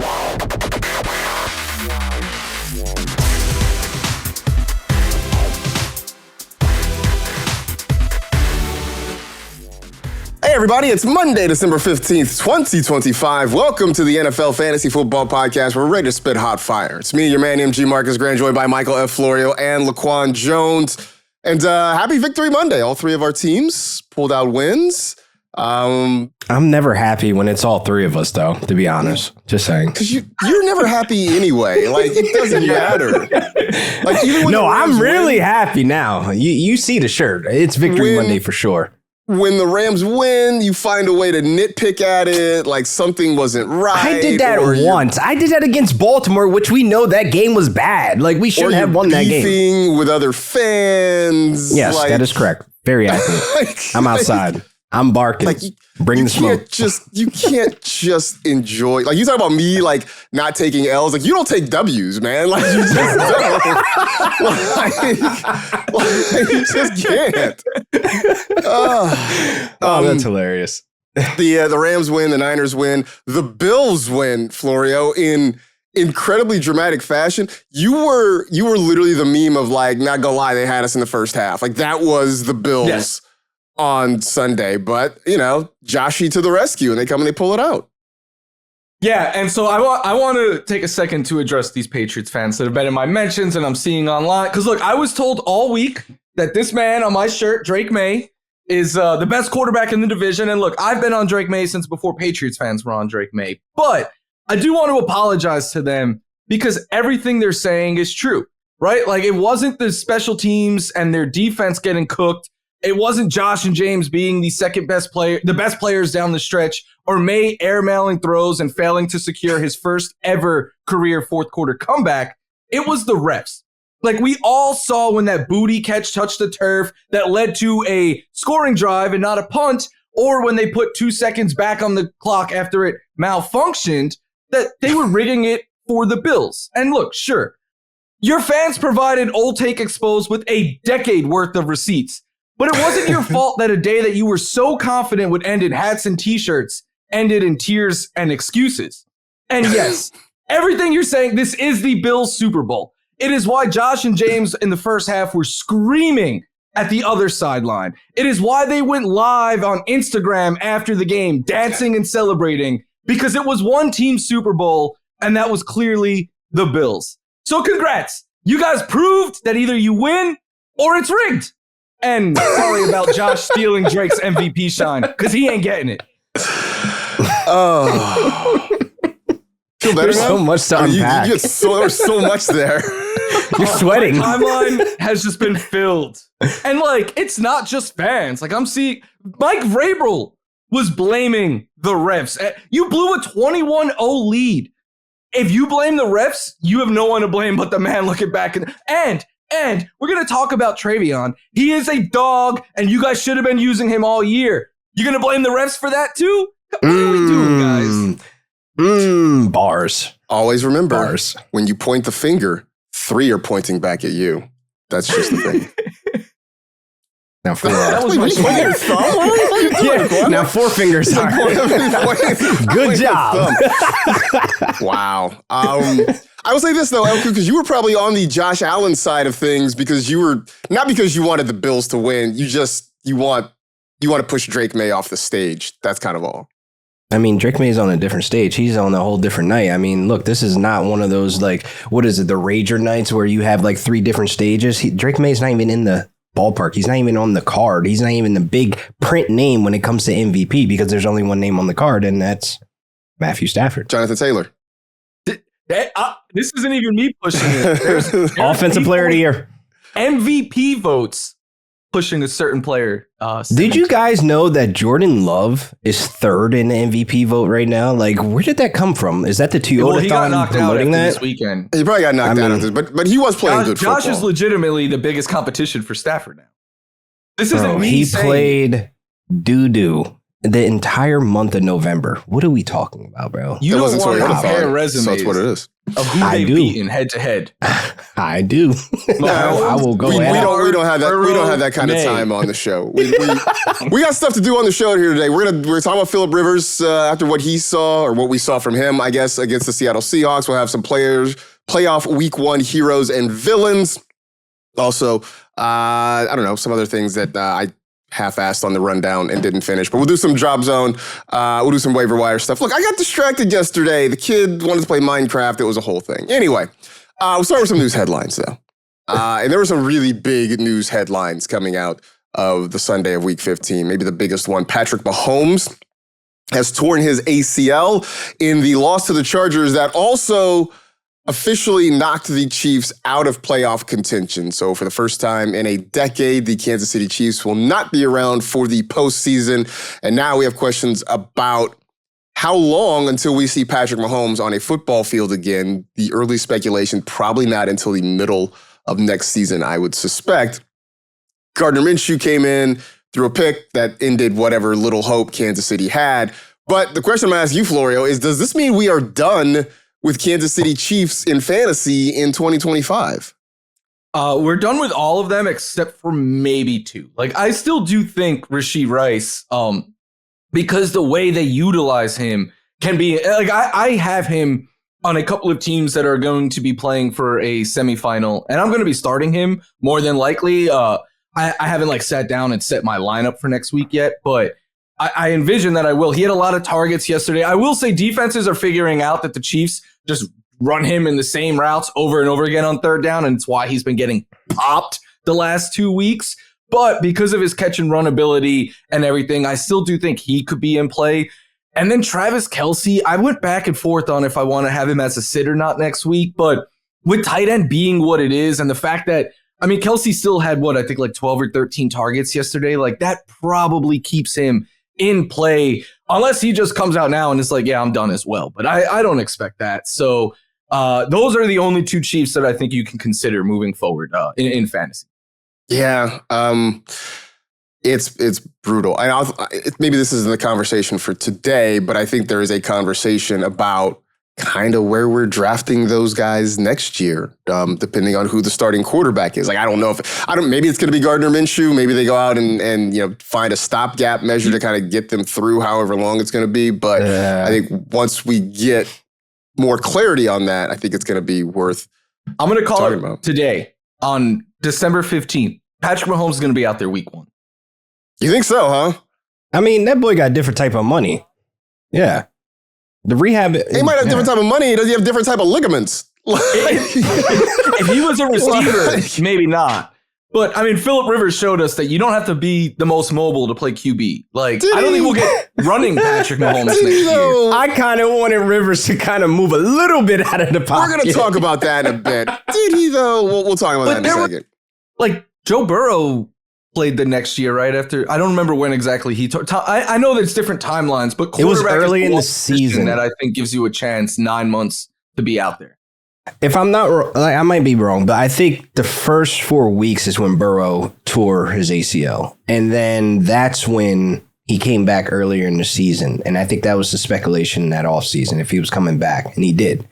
Hey everybody, it's Monday, December 15th, 2025. Welcome to the NFL Fantasy Football Podcast. We're ready to spit hot fire. It's me, your man, MG Marcas Grant, joined by Michael F. Florio and LaQuan Jones. And happy Victory Monday. All three of our teams pulled out wins. I'm never happy when it's all three of us, though, to be honest. Just saying. Because you're never happy anyway. Like, it doesn't matter. Like, even when I'm really happy now. You see the shirt. It's Victory Monday for sure. When the Rams win, you find a way to nitpick at it, like something wasn't right. I did that once. I did that against Baltimore, which we know that game was bad. Like, we should have won that game. Beefing with other fans. Yes, that is correct. Very accurate. I'm outside. I'm barking. Like, bring the smoke. You can't just enjoy. Like, you talk about me, like, not taking L's. Like, you don't take W's, man. Like, you just don't. You just can't. That's hilarious. The Rams win. The Niners win. The Bills win, Florio, in incredibly dramatic fashion. You were literally the meme of, like, not gonna lie, they had us in the first half. Like, that was the Bills. Yes. On Sunday, but, you know, Joshy to the rescue, and they come and they pull it out. Yeah, and so I want to take a second to address these Patriots fans that have been in my mentions and I'm seeing online. Because, look, I was told all week that this man on my shirt, Drake May, is the best quarterback in the division. And, look, I've been on Drake May since before Patriots fans were on Drake May. But I do want to apologize to them because everything they're saying is true, right? Like, it wasn't the special teams and their defense getting cooked. It wasn't Josh and James being the second best player, the best players down the stretch, or May airmailing throws and failing to secure his first ever career fourth quarter comeback. It was the refs. Like, we all saw when that booty catch touched the turf that led to a scoring drive and not a punt, or when they put 2 seconds back on the clock after it malfunctioned, that they were rigging it for the Bills. And look, sure, your fans provided Old Take Exposed with a decade worth of receipts. But it wasn't your fault that a day that you were so confident would end in hats and T-shirts ended in tears and excuses. And yes, everything you're saying, this is the Bills Super Bowl. It is why Josh and James in the first half were screaming at the other sideline. It is why they went live on Instagram after the game, dancing and celebrating, because it was one team Super Bowl, and that was clearly the Bills. So congrats. You guys proved that either you win or it's rigged. And sorry about Josh stealing Drake's MVP shine, because he ain't getting it. Oh. Feel better There's now? so much to unpack. There's so much there. You're sweating. My timeline has just been filled. And, like, it's not just fans. Like, I'm seeing Mike Vrabel was blaming the refs. You blew a 21-0 lead. If you blame the refs, you have no one to blame but the man looking back. And we're going to talk about Travion. He is a dog, and you guys should have been using him all year. You're going to blame the refs for that, too? What are we doing, guys? Bars. Always remember, Bars. When you point the finger, 3 are pointing back at you. That's just the thing. Now 4. That was my finger thumb? What are you doing? Yeah, now 4 fingers are. Good job. Wow. I will say this, though, Elku, because you were probably on the Josh Allen side of things because you were, not because you wanted the Bills to win, you want to push Drake May off the stage. That's kind of all. I mean, Drake May's on a different stage. He's on a whole different night. I mean, look, this is not one of those, like, what is it, the Rager nights where you have, like, 3 different stages. Drake May's not even in the ballpark. He's not even on the card. He's not even the big print name when it comes to MVP because there's only one name on the card, and that's Matthew Stafford. Jonathan Taylor. This isn't even me pushing it. There's Offensive player of the year. MVP votes pushing a certain player. Did you guys know that Jordan Love is 3rd in the MVP vote right now? Like, where did that come from? Is that the Toyota promoting that this weekend? He probably got knocked out of this, but he was playing good football. Josh is legitimately the biggest competition for Stafford now. This isn't me he saying played doo-doo the entire month of November. What are we talking about, bro? You don't want to compare resumes. So that's what it is. Of who they've beaten head to head. I do. I will go we ahead. don't have that. We don't have that kind of time on the show. We got stuff to do on the show here today. We're talking about Phillip Rivers after what he saw, or what we saw from him, I guess, against the Seattle Seahawks. We'll have some playoff week 1 heroes and villains. Also, I don't know, some other things that I half-assed on the rundown and didn't finish. But we'll do some drop zone. We'll do some waiver wire stuff. Look, I got distracted yesterday. The kid wanted to play Minecraft. It was a whole thing. Anyway, we'll start with some news headlines, though. And there were some really big news headlines coming out of the Sunday of Week 15. Maybe the biggest one, Patrick Mahomes has torn his ACL in the loss to the Chargers that also officially knocked the Chiefs out of playoff contention. So for the first time in a decade, the Kansas City Chiefs will not be around for the postseason. And now we have questions about how long until we see Patrick Mahomes on a football field again. The early speculation, probably not until the middle of next season, I would suspect. Gardner Minshew came in, threw a pick that ended whatever little hope Kansas City had. But the question I'm going to ask you, Florio, is does this mean we are done with Kansas City Chiefs in fantasy in 2025? We're done with all of them except for maybe 2. Like, I still do think Rashee Rice, because the way they utilize him can be, like, I have him on a couple of teams that are going to be playing for a semifinal, and I'm going to be starting him more than likely. I haven't, like, sat down and set my lineup for next week yet, but I envision that I will. He had a lot of targets yesterday. I will say defenses are figuring out that the Chiefs just run him in the same routes over and over again on third down, and it's why he's been getting popped the last 2 weeks. But because of his catch and run ability and everything, I still do think he could be in play. And then Travis Kelce, I went back and forth on if I want to have him as a sit or not next week. But with tight end being what it is, and the fact that, I mean, Kelce still had, I think like 12 or 13 targets yesterday. Like, that probably keeps him in play, unless he just comes out now and it's like, yeah, I'm done as well. But I don't expect that. So those are the only 2 Chiefs that I think you can consider moving forward in fantasy. Yeah, it's brutal. Maybe this isn't the conversation for today, but I think there is a conversation about kind of where we're drafting those guys next year, depending on who the starting quarterback is. Like, I don't know maybe it's going to be Gardner Minshew. Maybe they go out and find a stopgap measure to kind of get them through however long it's going to be. But I think once we get more clarity on that, I think it's going to be worth I'm going to call it about today on December 15th. Patrick Mahomes is going to be out there week 1. You think so, huh? I mean, that boy got a different type of money. Yeah. The rehab. He might have different type of money. Does he have different type of ligaments? If he was a receiver, maybe not. But, I mean, Phillip Rivers showed us that you don't have to be the most mobile to play QB. Like, I don't think we'll get running Patrick Mahomes next year. I kind of wanted Rivers to kind of move a little bit out of the pocket. We're going to talk about that in a bit. Did he, though? We'll talk about that in a second. Like, Joe Burrow played the next year, right after. I don't remember when exactly he took. I know that it's different timelines, but it was early in the season that I think gives you a chance 9 months to be out there. If I'm not, I might be wrong, but I think the first 4 weeks is when Burrow tore his ACL, and then that's when he came back earlier in the season, and I think that was the speculation that offseason if he was coming back, and he did.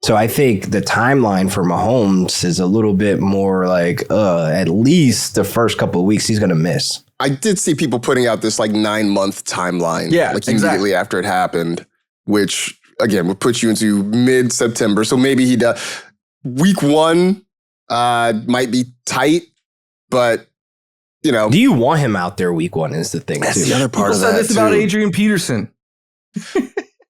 So I think the timeline for Mahomes is a little bit more like at least the first couple of weeks he's going to miss. I did see people putting out this like 9-month timeline, immediately after it happened, which again would put you into mid-September. So maybe he does. Week 1 might be tight, but do you want him out there week 1 is the thing. That's too. the other part people of that. Said this about Adrian Peterson.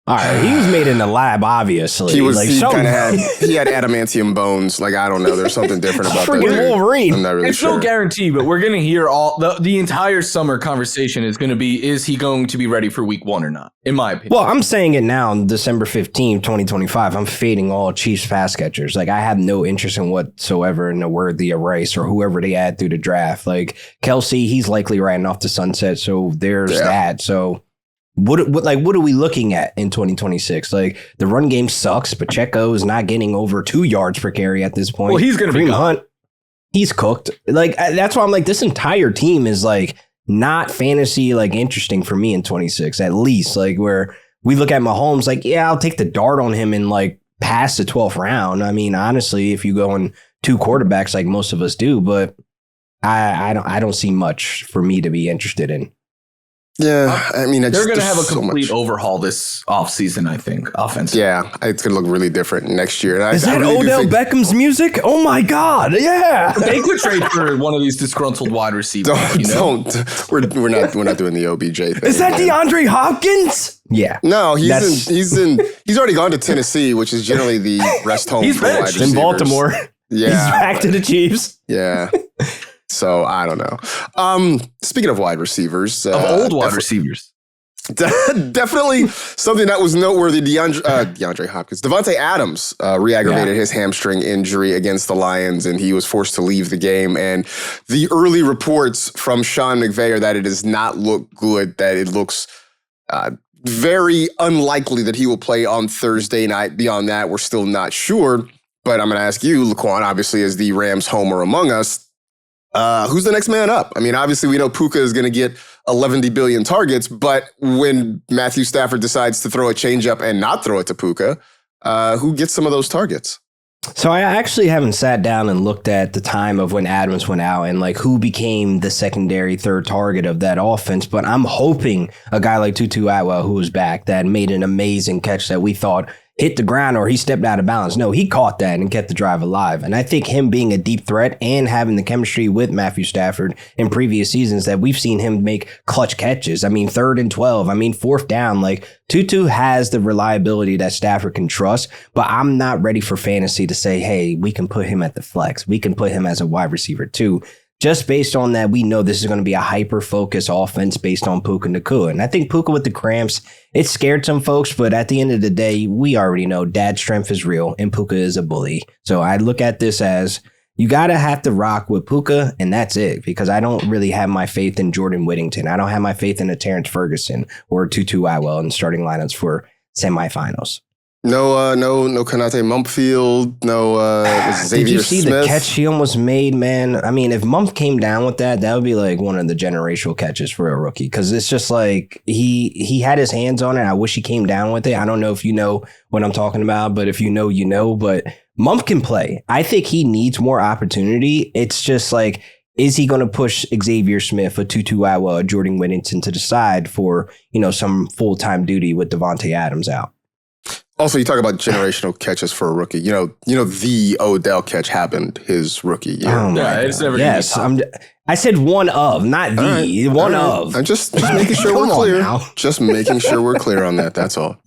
All right, he was made in the lab, obviously. He had adamantium bones. Like, I don't know. There's something different about that. Freaking Wolverine. I'm not really it's sure. no guarantee, but we're going to hear the entire summer conversation is going to be, is he going to be ready for week 1 or not, in my opinion. Well, I'm saying it now, December 15th, 2025. I'm fading all Chiefs pass catchers. Like, I have no interest in whatsoever in the Worthy of Rice or whoever they add through the draft. Like, Kelce, he's likely riding off the sunset, so there's that. So What are we looking at in 2026? Like, the run game sucks. Pacheco is not getting over 2 yards per carry at this point. Well, he's going to be Hunt. He's cooked. Like, that's why I'm like, this entire team is like not fantasy like interesting for me in 26, at least. Like where we look at Mahomes, like, yeah, I'll take the dart on him and like past the 12th round. I mean, honestly, if you go in 2 quarterbacks like most of us do, but I don't see much for me to be interested in. Yeah, I mean, they're going to have a complete overhaul this offseason, I think, offensively. Yeah, it's going to look really different next year. Is that really Odell Beckham's music? Oh my God! Yeah, they could trade for one of these disgruntled wide receivers. Don't. We're not doing the OBJ thing. Is that DeAndre Hopkins? Yeah. No, he's already gone to Tennessee, which is generally the rest home for wide receivers. In Baltimore. Yeah, he's back to the Chiefs. Yeah. So I don't know. Speaking of wide receivers, old wide receivers, definitely something that was noteworthy. DeAndre Hopkins, Davante Adams re-aggravated his hamstring injury against the Lions, and he was forced to leave the game. And the early reports from Sean McVay are that it does not look good. That it looks very unlikely that he will play on Thursday night. Beyond that, we're still not sure. But I'm going to ask you, LaQuan, obviously as the Rams homer among us. Who's the next man up? I mean, obviously we know Puka is going to get 11 billion targets, but when Matthew Stafford decides to throw a changeup and not throw it to Puka, who gets some of those targets? So I actually haven't sat down and looked at the time of when Adams went out and like who became the secondary third target of that offense. But I'm hoping a guy like Tutu Atwell, who was back, that made an amazing catch that we thought hit the ground or he stepped out of balance. No, he caught that and kept the drive alive. And I think him being a deep threat and having the chemistry with Matthew Stafford in previous seasons that we've seen him make clutch catches. I mean, 3rd and 12. I mean, 4th down. Like Tutu has the reliability that Stafford can trust, but I'm not ready for fantasy to say, hey, we can put him at the flex. We can put him as a wide receiver too. Just based on that, we know this is going to be a hyper-focused offense based on Puka Nacua. And I think Puka with the cramps, it scared some folks, but at the end of the day, we already know dad's strength is real and Puka is a bully. So I look at this as you got to have to rock with Puka, and that's it, because I don't really have my faith in Jordan Whittington. I don't have my faith in a Terrence Ferguson or Tutu Atwell in starting lineups for semifinals. No Konate Mumpfield, no Xavier Smith. Did you see the catch he almost made, man? I mean, if Mump came down with that would be like one of the generational catches for a rookie, because it's just like he had his hands on it. I wish he came down with it. I don't know if you know what I'm talking about, but if you know, you know. But Mump can play. I think he needs more opportunity. It's just like, is he going to push Xavier Smith or Tutu Atwell or Jordan Whittington to the side for, some full-time duty with Davante Adams out? Also, you talk about generational catches for a rookie. The Odell catch happened his rookie year. Oh it's never I said one of, not the. Right. One of. I'm just making sure we're clear. Just making sure we're clear on that. That's all.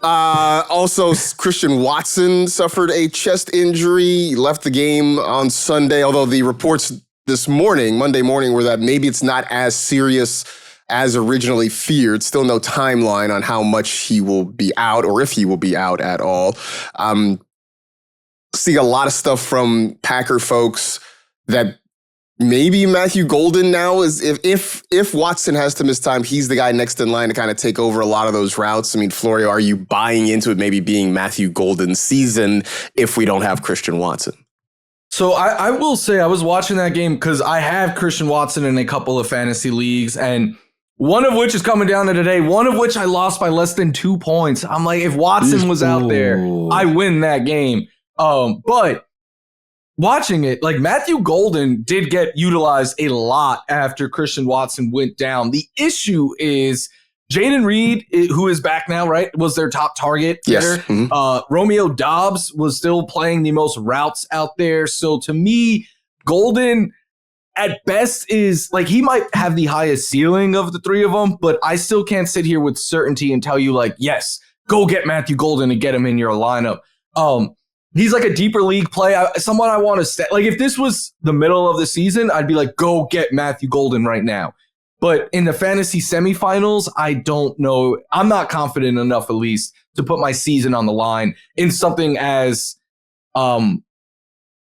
Also, Christian Watson suffered a chest injury. He left the game on Sunday, although the reports this morning, Monday morning, were that maybe it's not as serious as originally feared. Still no timeline on how much he will be out or if he will be out at all. See a lot of stuff from Packer folks that maybe Matthew Golden now is, if Watson has to miss time, he's the guy next in line to kind of take over a lot of those routes. I mean, Florio, are you buying into it maybe being Matthew Golden's season if we don't have Christian Watson? So I will say I was watching that game because I have Christian Watson in a couple of fantasy leagues, and one of which is coming down to today, one of which I lost by less than 2 points. I'm like, if Watson was out there, I win that game. But watching it, like Matthew Golden did get utilized a lot after Christian Watson went down. The issue is Jaden Reed, who is back now, right, was their top target. Yes. Mm-hmm. Romeo Doubs was still playing the most routes out there. So to me, Golden at best is like, he might have the highest ceiling of the three of them, but I still can't sit here with certainty and tell you like, yes, go get Matthew Golden and get him in your lineup. He's like a deeper league play. Someone I want to like, if this was the middle of the season, I'd be like, go get Matthew Golden right now. But in the fantasy semifinals, I don't know. I'm not confident enough, at least, to put my season on the line in something as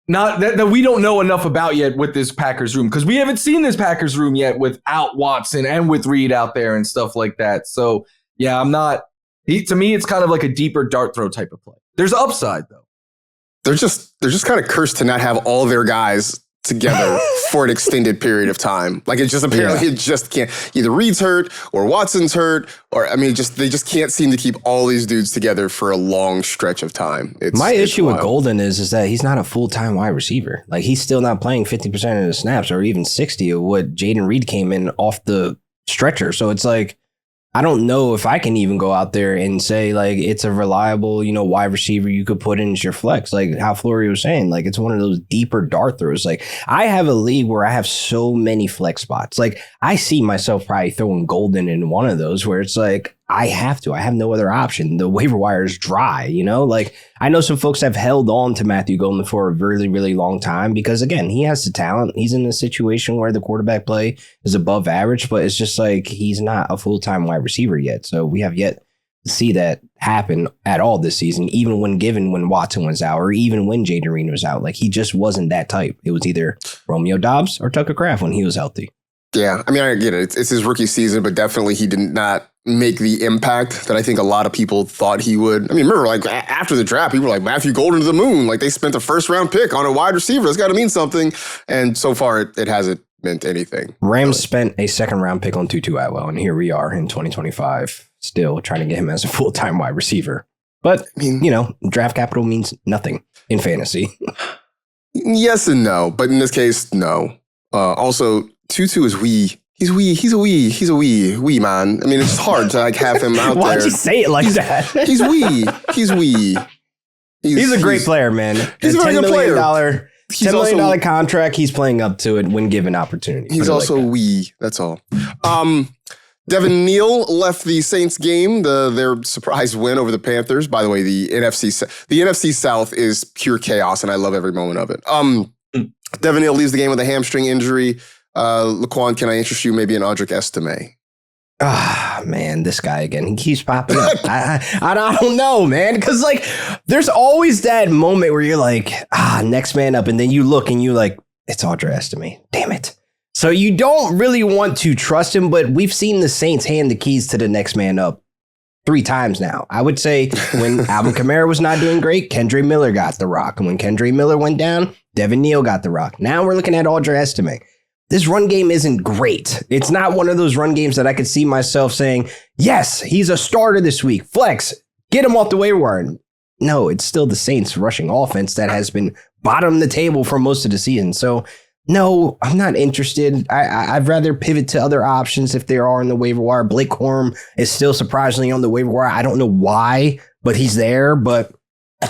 not that we don't know enough about yet with this Packers room, because we haven't seen this Packers room yet without Watson and with Reed out there and stuff like that. So yeah, I'm not. To me, it's kind of like a deeper dart throw type of play. There's upside though. They're just kind of cursed to not have all their guys together for an extended period of time. Like, it just apparently it just can't. Either Reed's hurt or Watson's hurt, or I mean, they just can't seem to keep all these dudes together for a long stretch of time. My issue with Golden is that he's not a full-time wide receiver. Like, he's still not playing 50% of the snaps or even 60 of what Jaden Reed came in off the stretcher. So it's like, I don't know if I can even go out there and say, like, it's a reliable, wide receiver you could put in as your flex. Like how Florio was saying, like, it's one of those deeper dart throws. Like, I have a league where I have so many flex spots. Like, I see myself probably throwing Golden in one of those where it's like, I have no other option. The waiver wire is dry, Like, I know some folks have held on to Matthew Golden for a really, really long time because, again, he has the talent. He's in a situation where the quarterback play is above average, but it's just like he's not a full-time wide receiver yet. So we have yet to see that happen at all this season, even when Watson was out or even when Jaden Reed was out. Like, he just wasn't that type. It was either Romeo Doubs or Tucker Kraft when he was healthy. Yeah, I mean, I get it. It's his rookie season, but definitely he did not make the impact that I think a lot of people thought he would. I mean, remember, like, after the draft, people were like, Matthew Golden to the moon. Like, they spent a first-round pick on a wide receiver. That's got to mean something. And so far, it hasn't meant anything. Rams spent a second-round pick on Tutu Atwell, and here we are in 2025, still trying to get him as a full-time wide receiver. But, I mean, draft capital means nothing in fantasy. Yes and no, but in this case, no. Also, Tutu is wee. He's a wee man. I mean, it's hard to like have him out there. Why'd you say it like that? He's wee. He's a great player, man. He's a very good player. $10 million contract. He's playing up to it when given opportunity. He's also wee. That's all. Devin Neal left the Saints game, their surprise win over the Panthers. By the way, the NFC South is pure chaos, and I love every moment of it. Devin Neal leaves the game with a hamstring injury. LaQuan, can I interest you maybe in Audric Estime? Man, this guy again. He keeps popping up. I don't know, man. Because, like, there's always that moment where you're like, next man up. And then you look and you're like, it's Audric Estime. Damn it. So you don't really want to trust him, but we've seen the Saints hand the keys to the next man up 3 times now. I would say when Alvin Kamara was not doing great, Kendre Miller got the rock. And when Kendre Miller went down, Devin Neal got the rock. Now we're looking at Audric Estime. This run game isn't great. It's not one of those run games that I could see myself saying, yes, he's a starter this week. Flex, get him off the waiver wire. No, it's still the Saints rushing offense that has been bottom of the table for most of the season. So, no, I'm not interested. I'd rather pivot to other options if there are on the waiver wire. Blake Corum is still surprisingly on the waiver wire. I don't know why, but he's there. But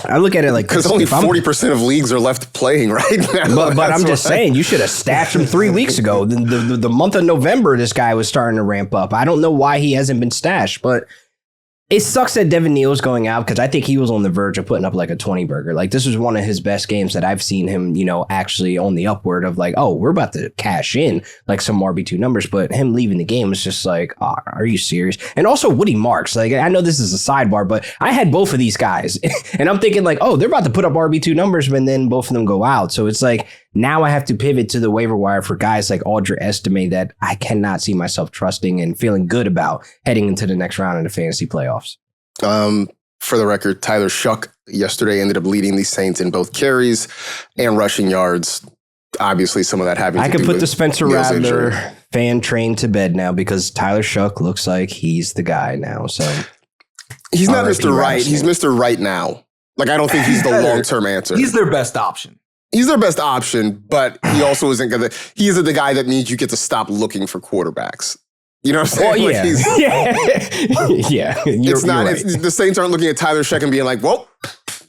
I look at it like because only 40% of leagues are left playing right now. But I'm just saying, you should have stashed him 3 weeks ago. The month of November, this guy was starting to ramp up. I don't know why he hasn't been stashed, but it sucks that Devin Neal is going out because I think he was on the verge of putting up like a 20 burger. Like, this was one of his best games that I've seen him, actually on the upward of like, oh, we're about to cash in like some RB2 numbers. But him leaving the game is just like, oh, are you serious? And also Woody Marks. Like, I know this is a sidebar, but I had both of these guys and I'm thinking like, oh, they're about to put up RB2 numbers, but then both of them go out. So it's like, now I have to pivot to the waiver wire for guys like Audric Estime that I cannot see myself trusting and feeling good about heading into the next round of the fantasy playoffs. For the record, Tyler Shuck yesterday ended up leading the Saints in both carries and rushing yards. Obviously, some of that having to do with I could put the Spencer Neal's Rattler injury. fan train to bed now because Tyler Shuck looks like he's the guy now. So he's not Mr. Right. He's Mr. Right now. Like, I don't think he's the long-term answer. He's their best option. He's their best option, but he also isn't going to. He isn't the guy that means you get to stop looking for quarterbacks. You know what I'm saying? Well, yeah. Like yeah. It's not. Right. The Saints aren't looking at Tyler Shuck and being like, "Well,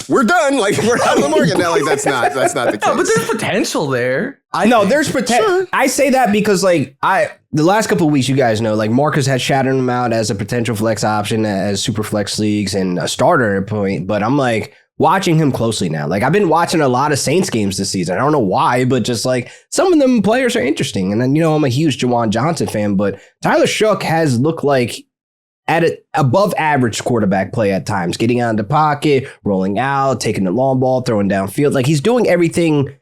we're done. Like, we're out of the market now." Like, that's not the case. No, but there's potential there. There's potential. Sure. I say that because like the last couple of weeks, you guys know, like Marcus had shouted him out as a potential flex option as super flex leagues and a starter at a point. But I'm like, watching him closely now. Like, I've been watching a lot of Saints games this season. I don't know why, but just like some of them players are interesting. And then, I'm a huge Juwan Johnson fan, but Tyler Shuck has looked like at an above average quarterback play at times, getting out of the pocket, rolling out, taking the long ball, throwing downfield. Like, he's doing everything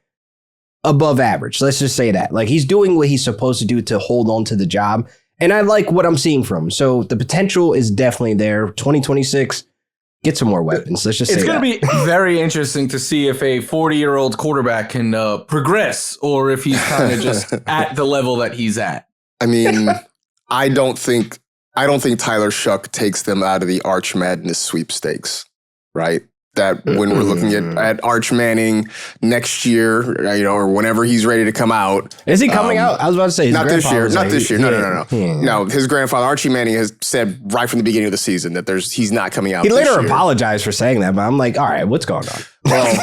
above average. Let's just say that. Like, he's doing what he's supposed to do to hold on to the job. And I like what I'm seeing from him. So the potential is definitely there. 2026. Get some more weapons. Let's just say it's going that. to be very interesting to see if a 40-year-old quarterback can progress or if he's kind of just at the level that he's at. I mean, I don't think Tyler Shuck takes them out of the Arch Madness sweepstakes, right? That when we're looking at Arch Manning next year, or whenever he's ready to come out. Is he coming out? I was about to say. Not this year. Not this year. No. No, his grandfather, Archie Manning, has said right from the beginning of the season that he's not coming out. He later apologized for saying that, but I'm like, all right, what's going on? Well,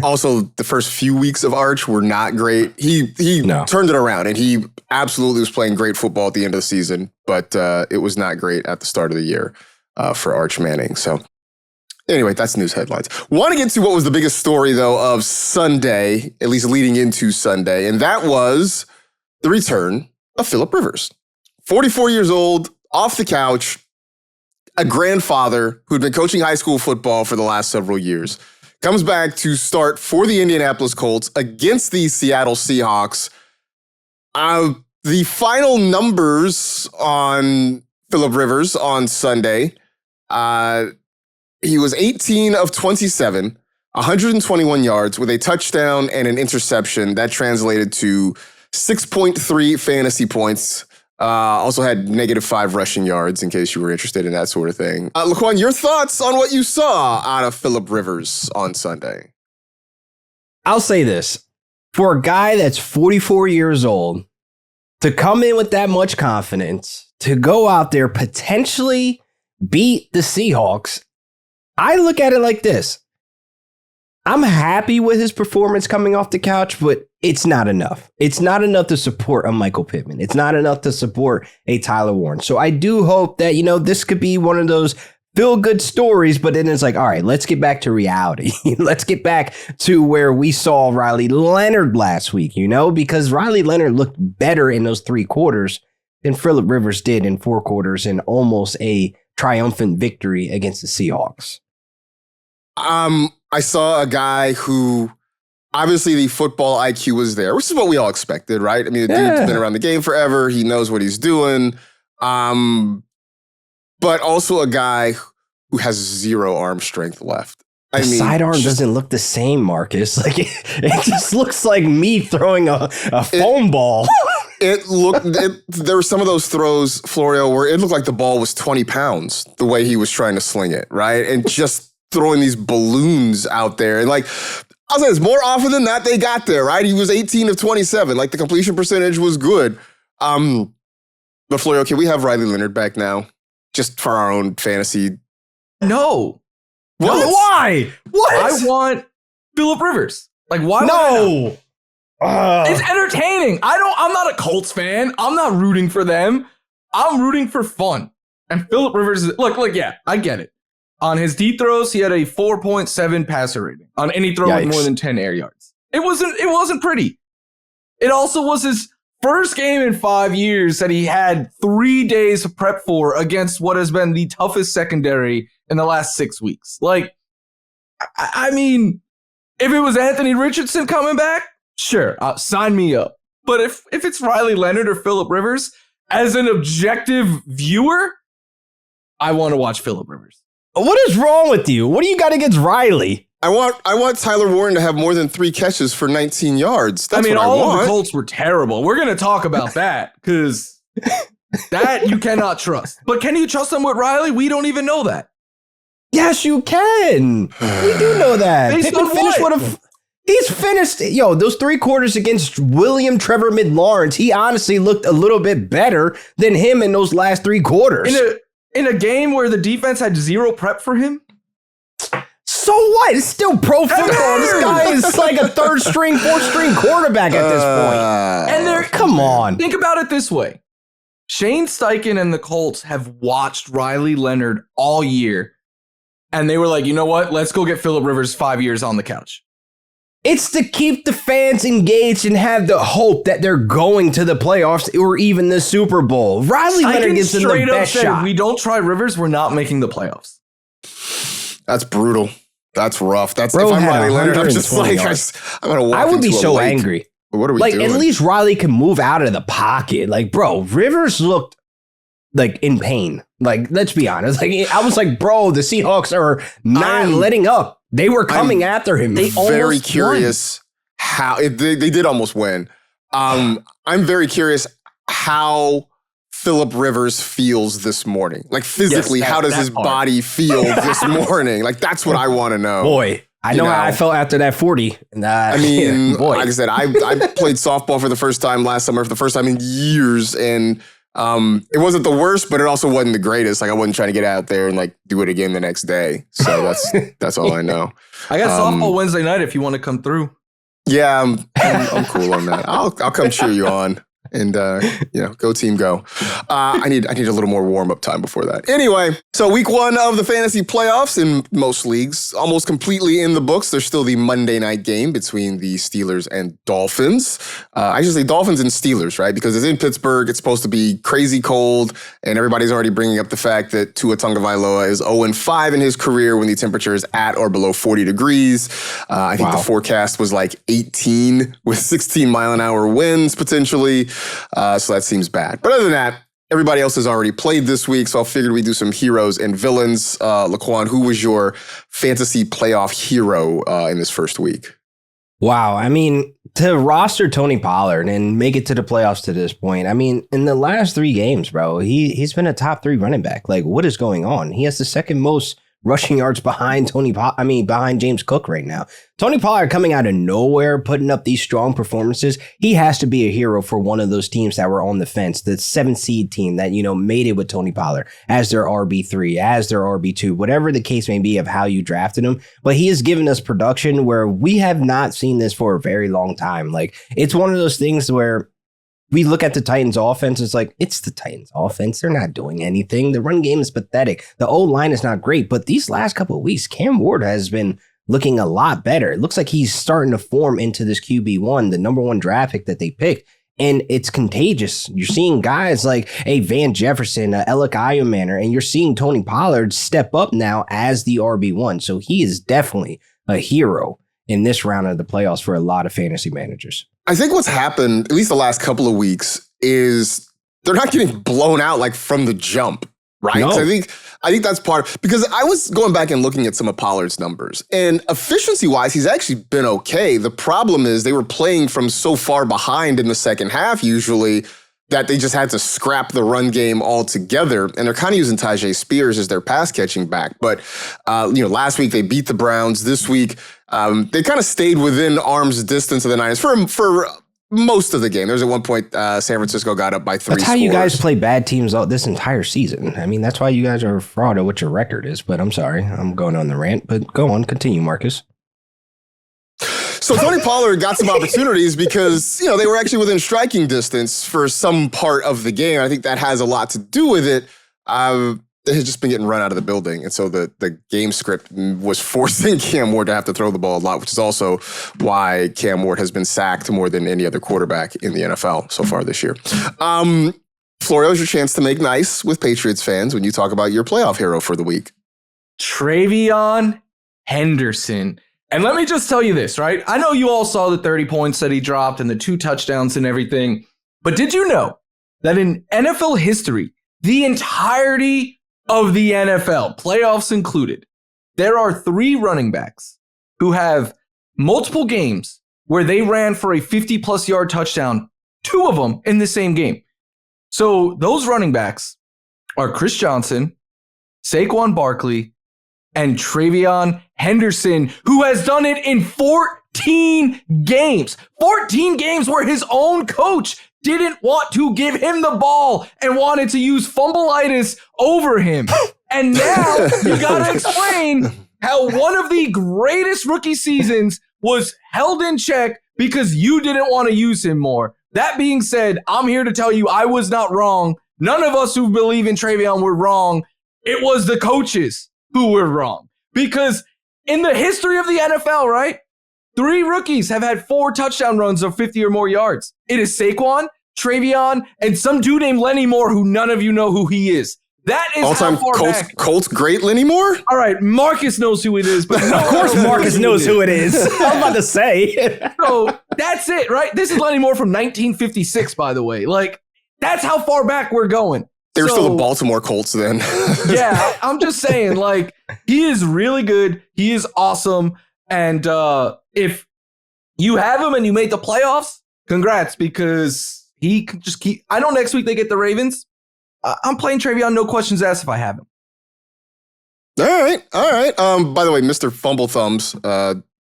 also, the first few weeks of Arch were not great. He turned it around, and he absolutely was playing great football at the end of the season, but it was not great at the start of the year for Arch Manning. So anyway, that's news headlines. Want to get to what was the biggest story, though, of Sunday, at least leading into Sunday, and that was the return of Philip Rivers. 44 years old, off the couch, a grandfather who'd been coaching high school football for the last several years, comes back to start for the Indianapolis Colts against the Seattle Seahawks. The final numbers on Philip Rivers on Sunday, he was 18 of 27, 121 yards with a touchdown and an interception. That translated to 6.3 fantasy points. Also had -5 rushing yards, in case you were interested in that sort of thing. LaQuan, your thoughts on what you saw out of Philip Rivers on Sunday? I'll say this. For a guy that's 44 years old, to come in with that much confidence, to go out there, potentially beat the Seahawks, I look at it like this. I'm happy with his performance coming off the couch, but it's not enough. It's not enough to support a Michael Pittman. It's not enough to support a Tyler Warren. So I do hope that, this could be one of those feel-good stories, but then it's like, all right, let's get back to reality. Let's get back to where we saw Riley Leonard last week, because Riley Leonard looked better in those 3 quarters than Philip Rivers did in 4 quarters and almost a triumphant victory against the Seahawks. I saw a guy who, obviously the football IQ was there, which is what we all expected, right? I mean, the dude's been around the game forever. He knows what he's doing. But also a guy who has 0 arm strength left. The sidearm doesn't look the same, Marcus. Like it just looks like me throwing a foam ball. There were some of those throws, Florio, where it looked like the ball was 20 pounds, the way he was trying to sling it, right? And just throwing these balloons out there. And I'll say this, more often than not, they got there, right? He was 18 of 27. The completion percentage was good. But Florio, can we have Riley Leonard back now? Just for our own fantasy? No. What? No. Why? What? I want Philip Rivers. Why? No. It's entertaining. I'm not a Colts fan. I'm not rooting for them. I'm rooting for fun. And Philip Rivers, look, yeah, I get it. On his deep throws, he had a 4.7 passer rating on any throw with more than 10 air yards. It wasn't pretty. It also was his first game in 5 years that he had 3 days to prep for against what has been the toughest secondary in the last 6 weeks. I mean, if it was Anthony Richardson coming back, sure, sign me up. But if it's Riley Leonard or Philip Rivers, as an objective viewer, I want to watch Philip Rivers. What is wrong with you? What do you got against Riley? I want Tyler Warren to have more than 3 catches for 19 yards. That's all of the Colts were terrible. We're going to talk about that because that you cannot trust. But can you trust them with Riley? We don't even know that. Yes, you can. We do know that. Pittman finished he's finished. Those 3 quarters against William Trevor Mid-Lawrence, he honestly looked a little bit better than him in those last 3 quarters. In a game where the defense had 0 prep for him? So what? It's still pro football. This guy is like a 3rd string, 4th string quarterback at this point. And come on. Think about it this way. Shane Steichen and the Colts have watched Riley Leonard all year. And they were like, you know what? Let's go get Philip Rivers 5 years on the couch. It's to keep the fans engaged and have the hope that they're going to the playoffs or even the Super Bowl. Riley Leonard gives them the best shot. If we don't try Rivers, we're not making the playoffs. That's brutal. That's rough. If I'm Riley Leonard, I'm just I'm going to walk I would be into a so lake. angry. What are we doing? At least Riley can move out of the pocket. Rivers looked like in pain. Like, let's be honest. Like, I was like, bro, the Seahawks are not letting up. They were coming after him. They very curious how they did almost win. I'm very curious how Phillip Rivers feels this morning. Like, physically, how does his body feel this morning? Like, that's what I want to know. Boy, I know how I felt after that 40. I mean, like I said, I played softball for the first time last summer, for the first time in years, and it wasn't the worst, but it also wasn't the greatest. Like, I wasn't trying to get out there and like do it again the next day. So that's all I know. I got softball Wednesday night if you want to come through. Yeah, I'm cool on that. I'll come cheer you on. And, go team, go. I need a little more warm-up time before that. Anyway, so week 1 of the fantasy playoffs in most leagues, almost completely in the books. There's still the Monday night game between the Steelers and Dolphins. I should say Dolphins and Steelers, right? Because it's in Pittsburgh. It's supposed to be crazy cold, and everybody's already bringing up the fact that Tua Tagovailoa is 0-5 in his career when the temperature is at or below 40 degrees. I think the forecast was like 18 with 16-mile-an-hour winds potentially. So that seems bad. But other than that, everybody else has already played this week, so I figured we'd do some heroes and villains. LaQuan, who was your fantasy playoff hero in this first week? Wow. I mean, to roster Tony Pollard and make it to the playoffs to this point, I mean, in the last 3 games, bro, he's been a top 3 running back. Like, what is going on? He has the second most rushing yards behind behind James Cook right now. Tony Pollard coming out of nowhere, putting up these strong performances. He has to be a hero for one of those teams that were on the fence, the 7th seed team that, made it with Tony Pollard as their RB3, as their RB2, whatever the case may be of how you drafted him. But he has given us production where we have not seen this for a very long time. Like, it's one of those things where we look at the Titans offense. It's like, it's the Titans offense. They're not doing anything. The run game is pathetic. The O-line is not great. But these last couple of weeks, Cam Ward has been looking a lot better. It looks like he's starting to form into this QB1, the number 1 draft pick that they picked. And it's contagious. You're seeing guys like Van Jefferson, Alec Ayumanner, and you're seeing Tony Pollard step up now as the RB1. So he is definitely a hero in this round of the playoffs for a lot of fantasy managers. I think what's happened, at least the last couple of weeks, is they're not getting blown out like from the jump, right? No. I think that's because I was going back and looking at some of Pollard's numbers, and efficiency-wise, he's actually been okay. The problem is they were playing from so far behind in the second half usually that they just had to scrap the run game altogether, and they're kind of using Tajay Spears as their pass-catching back. But, last week they beat the Browns. This week, they kind of stayed within arm's distance of the Niners for most of the game. There was at one point San Francisco got up by 3 That's how scores. you guys play bad teams this entire season. I mean, that's why you guys are a fraud at what your record is. But I'm sorry, I'm going on the rant. But go on, continue, Marcus. So Tony Pollard got some opportunities because, they were actually within striking distance for some part of the game. I think that has a lot to do with it. They had just been getting run out of the building. And so the game script was forcing Cam Ward to have to throw the ball a lot, which is also why Cam Ward has been sacked more than any other quarterback in the NFL so far this year. Florio, is your chance to make nice with Patriots fans when you talk about your playoff hero for the week. Travion Henderson. And let me just tell you this, right? I know you all saw the 30 points that he dropped and the 2 touchdowns and everything. But did you know that in NFL history, the entirety of the NFL, playoffs included, there are 3 running backs who have multiple games where they ran for a 50-plus yard touchdown, 2 of them in the same game. So those running backs are Chris Johnson, Saquon Barkley, and Travion Henderson, who has done it in 14 games. 14 games where his own coach didn't want to give him the ball and wanted to use fumbleitis over him. And now you gotta explain how one of the greatest rookie seasons was held in check because you didn't want to use him more. That being said, I'm here to tell you I was not wrong. None of us who believe in Travion were wrong. It was the coaches who were wrong. Because in the history of the NFL, right, 3 rookies have had 4 touchdown runs of 50 or more yards. It is Saquon, Travion, and some dude named Lenny Moore who none of you know who he is. That is all-time how far back. Colts great Lenny Moore? All right, Marcus knows who it is. But of course Marcus knows who it is. I was about to say. So that's it, right? This is Lenny Moore from 1956, by the way. Like, that's how far back we're going. They were still the Baltimore Colts then. Yeah, I'm just saying, like, he is really good. He is awesome. And if you have him and you made the playoffs, congrats, because he can just keep. I know next week they get the Ravens. I'm playing Travion, no questions asked if I have him. All right. By the way, Mr. Fumble Thumbs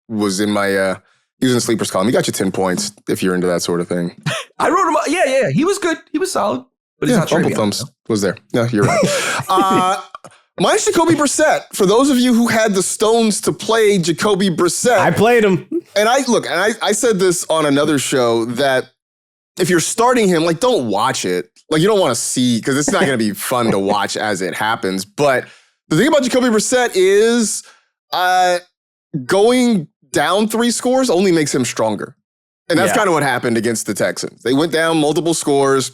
was in my he was in Sleeper's column. He got you 10 points if you're into that sort of thing. I wrote him up. Yeah. He was good. He was solid. But he's not Fumble Travion, Thumbs was there. No, you're right. Mine's Jacoby Brissett. For those of you who had the stones to play Jacoby Brissett. I played him. And I said this on another show that if you're starting him, like, don't watch it. Like, you don't want to see, because it's not going to be fun to watch as it happens. But the thing about Jacoby Brissett is going down 3 scores only makes him stronger. And that's kind of what happened against the Texans. They went down multiple scores.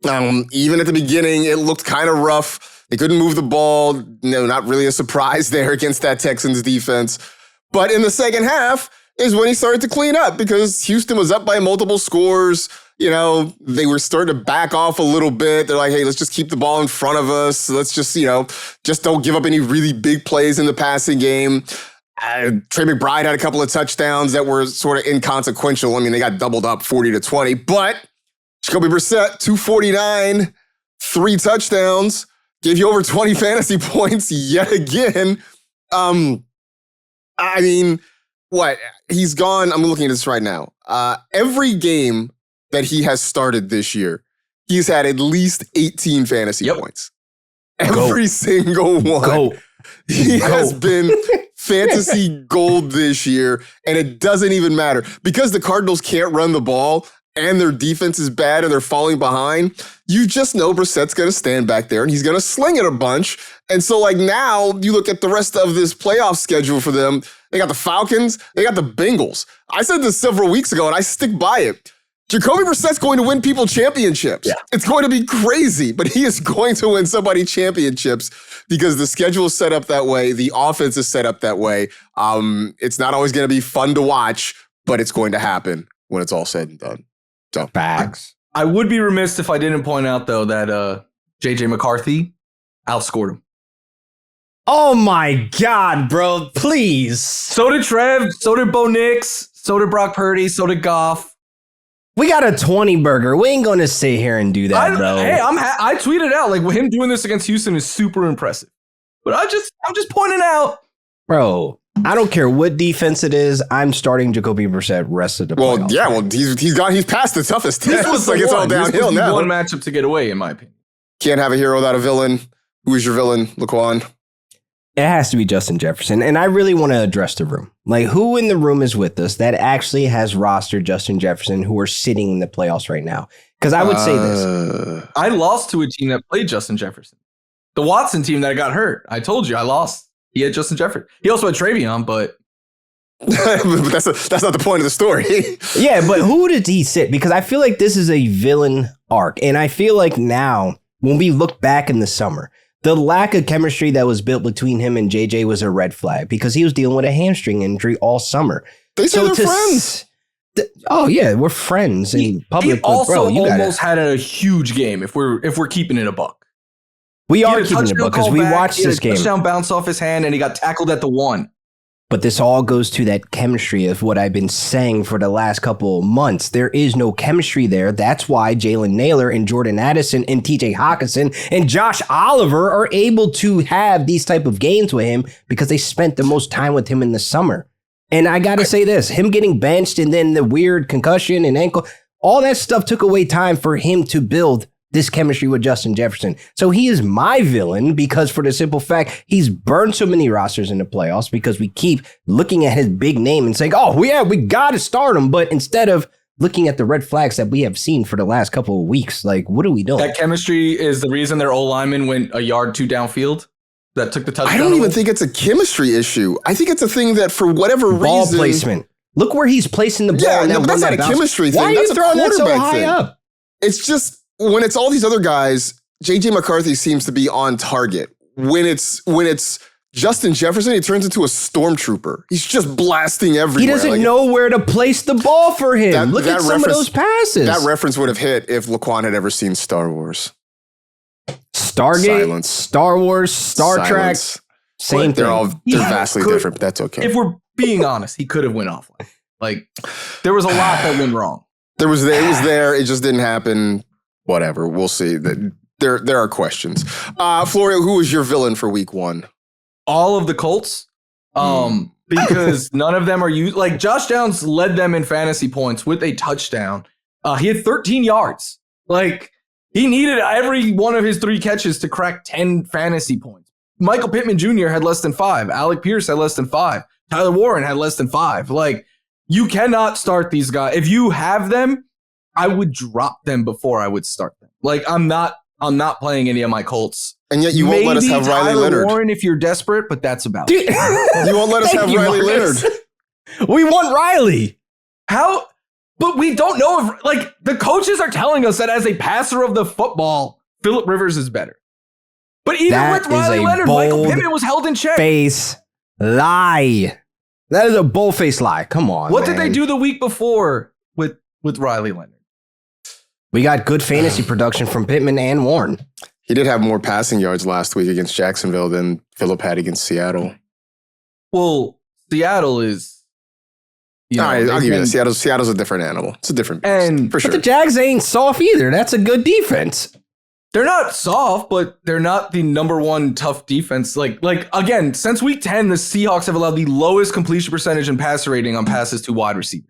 Even at the beginning, it looked kind of rough. They couldn't move the ball. No, not really a surprise there against that Texans defense. But in the second half is when he started to clean up, because Houston was up by multiple scores. You know, they were starting to back off a little bit. They're like, hey, let's just keep the ball in front of us. Let's just, just don't give up any really big plays in the passing game. Trey McBride had a couple of touchdowns that were sort of inconsequential. I mean, they got doubled up 40-20, but Jacoby Brissett, 249, 3 touchdowns, gave you over 20 fantasy points yet again. I mean, what? He's gone. I'm looking at this right now. Every game that he has started this year, he's had at least 18 fantasy points. Every single one. He has been fantasy gold this year, and it doesn't even matter. Because the Cardinals can't run the ball and their defense is bad and they're falling behind, you just know Brissett's going to stand back there and he's going to sling it a bunch. And so, like, now you look at the rest of this playoff schedule for them. They got the Falcons. They got the Bengals. I said this several weeks ago, and I stick by it. Jacoby Brissett's going to win people championships. Yeah. It's going to be crazy, but he is going to win somebody championships because the schedule is set up that way. The offense is set up that way. It's not always going to be fun to watch, but it's going to happen when it's all said and done. So, facts. I would be remiss if I didn't point out, though, that J.J. McCarthy outscored him. Oh, my God, bro. Please. So did Trev. So did Bo Nix. So did Brock Purdy. So did Goff. We got a 20 burger. We ain't going to sit here and do that, bro. Hey, I tweeted out, like, him doing this against Houston is super impressive. But I'm just pointing out. Bro, I don't care what defense it is. I'm starting Jacoby Brissett rest of the playoffs. He's past the toughest test. This was like it's all downhill now. One matchup to get away, in my opinion. Can't have a hero without a villain. Who is your villain, LaQuan? It has to be Justin Jefferson. And I really want to address the room. Like, who in the room is with us that actually has rostered Justin Jefferson who are sitting in the playoffs right now? Because I would say this. I lost to a team that played Justin Jefferson. The Watson team that got hurt. I told you, I lost. He had Justin Jefferson. He also had Travion, but... but that's not the point of the story. Yeah, but who did he sit? Because I feel like this is a villain arc. And I feel like now, when we look back in the summer, the lack of chemistry that was built between him and JJ was a red flag because he was dealing with a hamstring injury all summer. They said they're friends. Oh yeah, we're friends in public. He also almost had a huge game. If we're keeping it a buck, we are keeping it a buck because we watched this game. Touchdown bounce off his hand and he got tackled at the 1. But this all goes to that chemistry of what I've been saying for the last couple of months. There is no chemistry there. That's why Jalen Naylor and Jordan Addison and TJ Hawkinson and Josh Oliver are able to have these type of games with him because they spent the most time with him in the summer. And I got to say this, him getting benched and then the weird concussion and ankle, all that stuff took away time for him to build this chemistry with Justin Jefferson. So he is my villain because for the simple fact, he's burned so many rosters in the playoffs because we keep looking at his big name and saying, oh, yeah, we got to start him. But instead of looking at the red flags that we have seen for the last couple of weeks, like, what are we doing? That chemistry is the reason their O-lineman went a yard 2 downfield that took the touchdown. I don't even think it's a chemistry issue. I think it's a thing that for whatever ball reason... placement. Look where he's placing the ball. Yeah, no, but that's not a chemistry thing. Why are you throwing that so high up? It's just... When it's all these other guys, J.J. McCarthy seems to be on target. When it's Justin Jefferson, he turns into a stormtrooper. He's just blasting everywhere. He doesn't know where to place the ball for him. Look at some of those passes. That reference would have hit if LaQuan had ever seen Star Wars. Stargate, Silence. Star Wars, Star Trek, same thing. They're vastly different, but that's okay. If we're being honest, he could have went offline. Like, there was a lot that went wrong. It was there. It just didn't happen. Whatever. We'll see. There are questions. Florio, who was your villain for week 1? All of the Colts. Because none of them are used. Like, Josh Downs led them in fantasy points with a touchdown. He had 13 yards. Like, he needed every one of his 3 catches to crack 10 fantasy points. Michael Pittman Jr. had less than 5. Alec Pierce had less than 5. Tyler Warren had less than 5. Like, you cannot start these guys. If you have them, I would drop them before I would start them. Like, I'm not playing any of my Colts. And yet you won't let us have Riley Leonard. Warren if you're desperate, but that's about it. You won't let us have Riley Leonard. We want Riley. How? But we don't know if, like, the coaches are telling us that as a passer of the football, Phillip Rivers is better. But even That with Riley is a Leonard, Michael bold Pittman was held in check. Face lie. That is a bold-faced lie. Come on, What man. did they do the week before with Riley Leonard? We got good fantasy production from Pittman and Warren. He did have more passing yards last week against Jacksonville than Phillip had against Seattle. Well, Seattle is. All right, I'll give you that. Seattle's a different animal. It's a different beast, And for sure. But the Jags ain't soft either. That's a good defense. they're not soft, but they're not the number one tough defense. Like again, since week 10, the Seahawks have allowed the lowest completion percentage and passer rating on passes to wide receivers.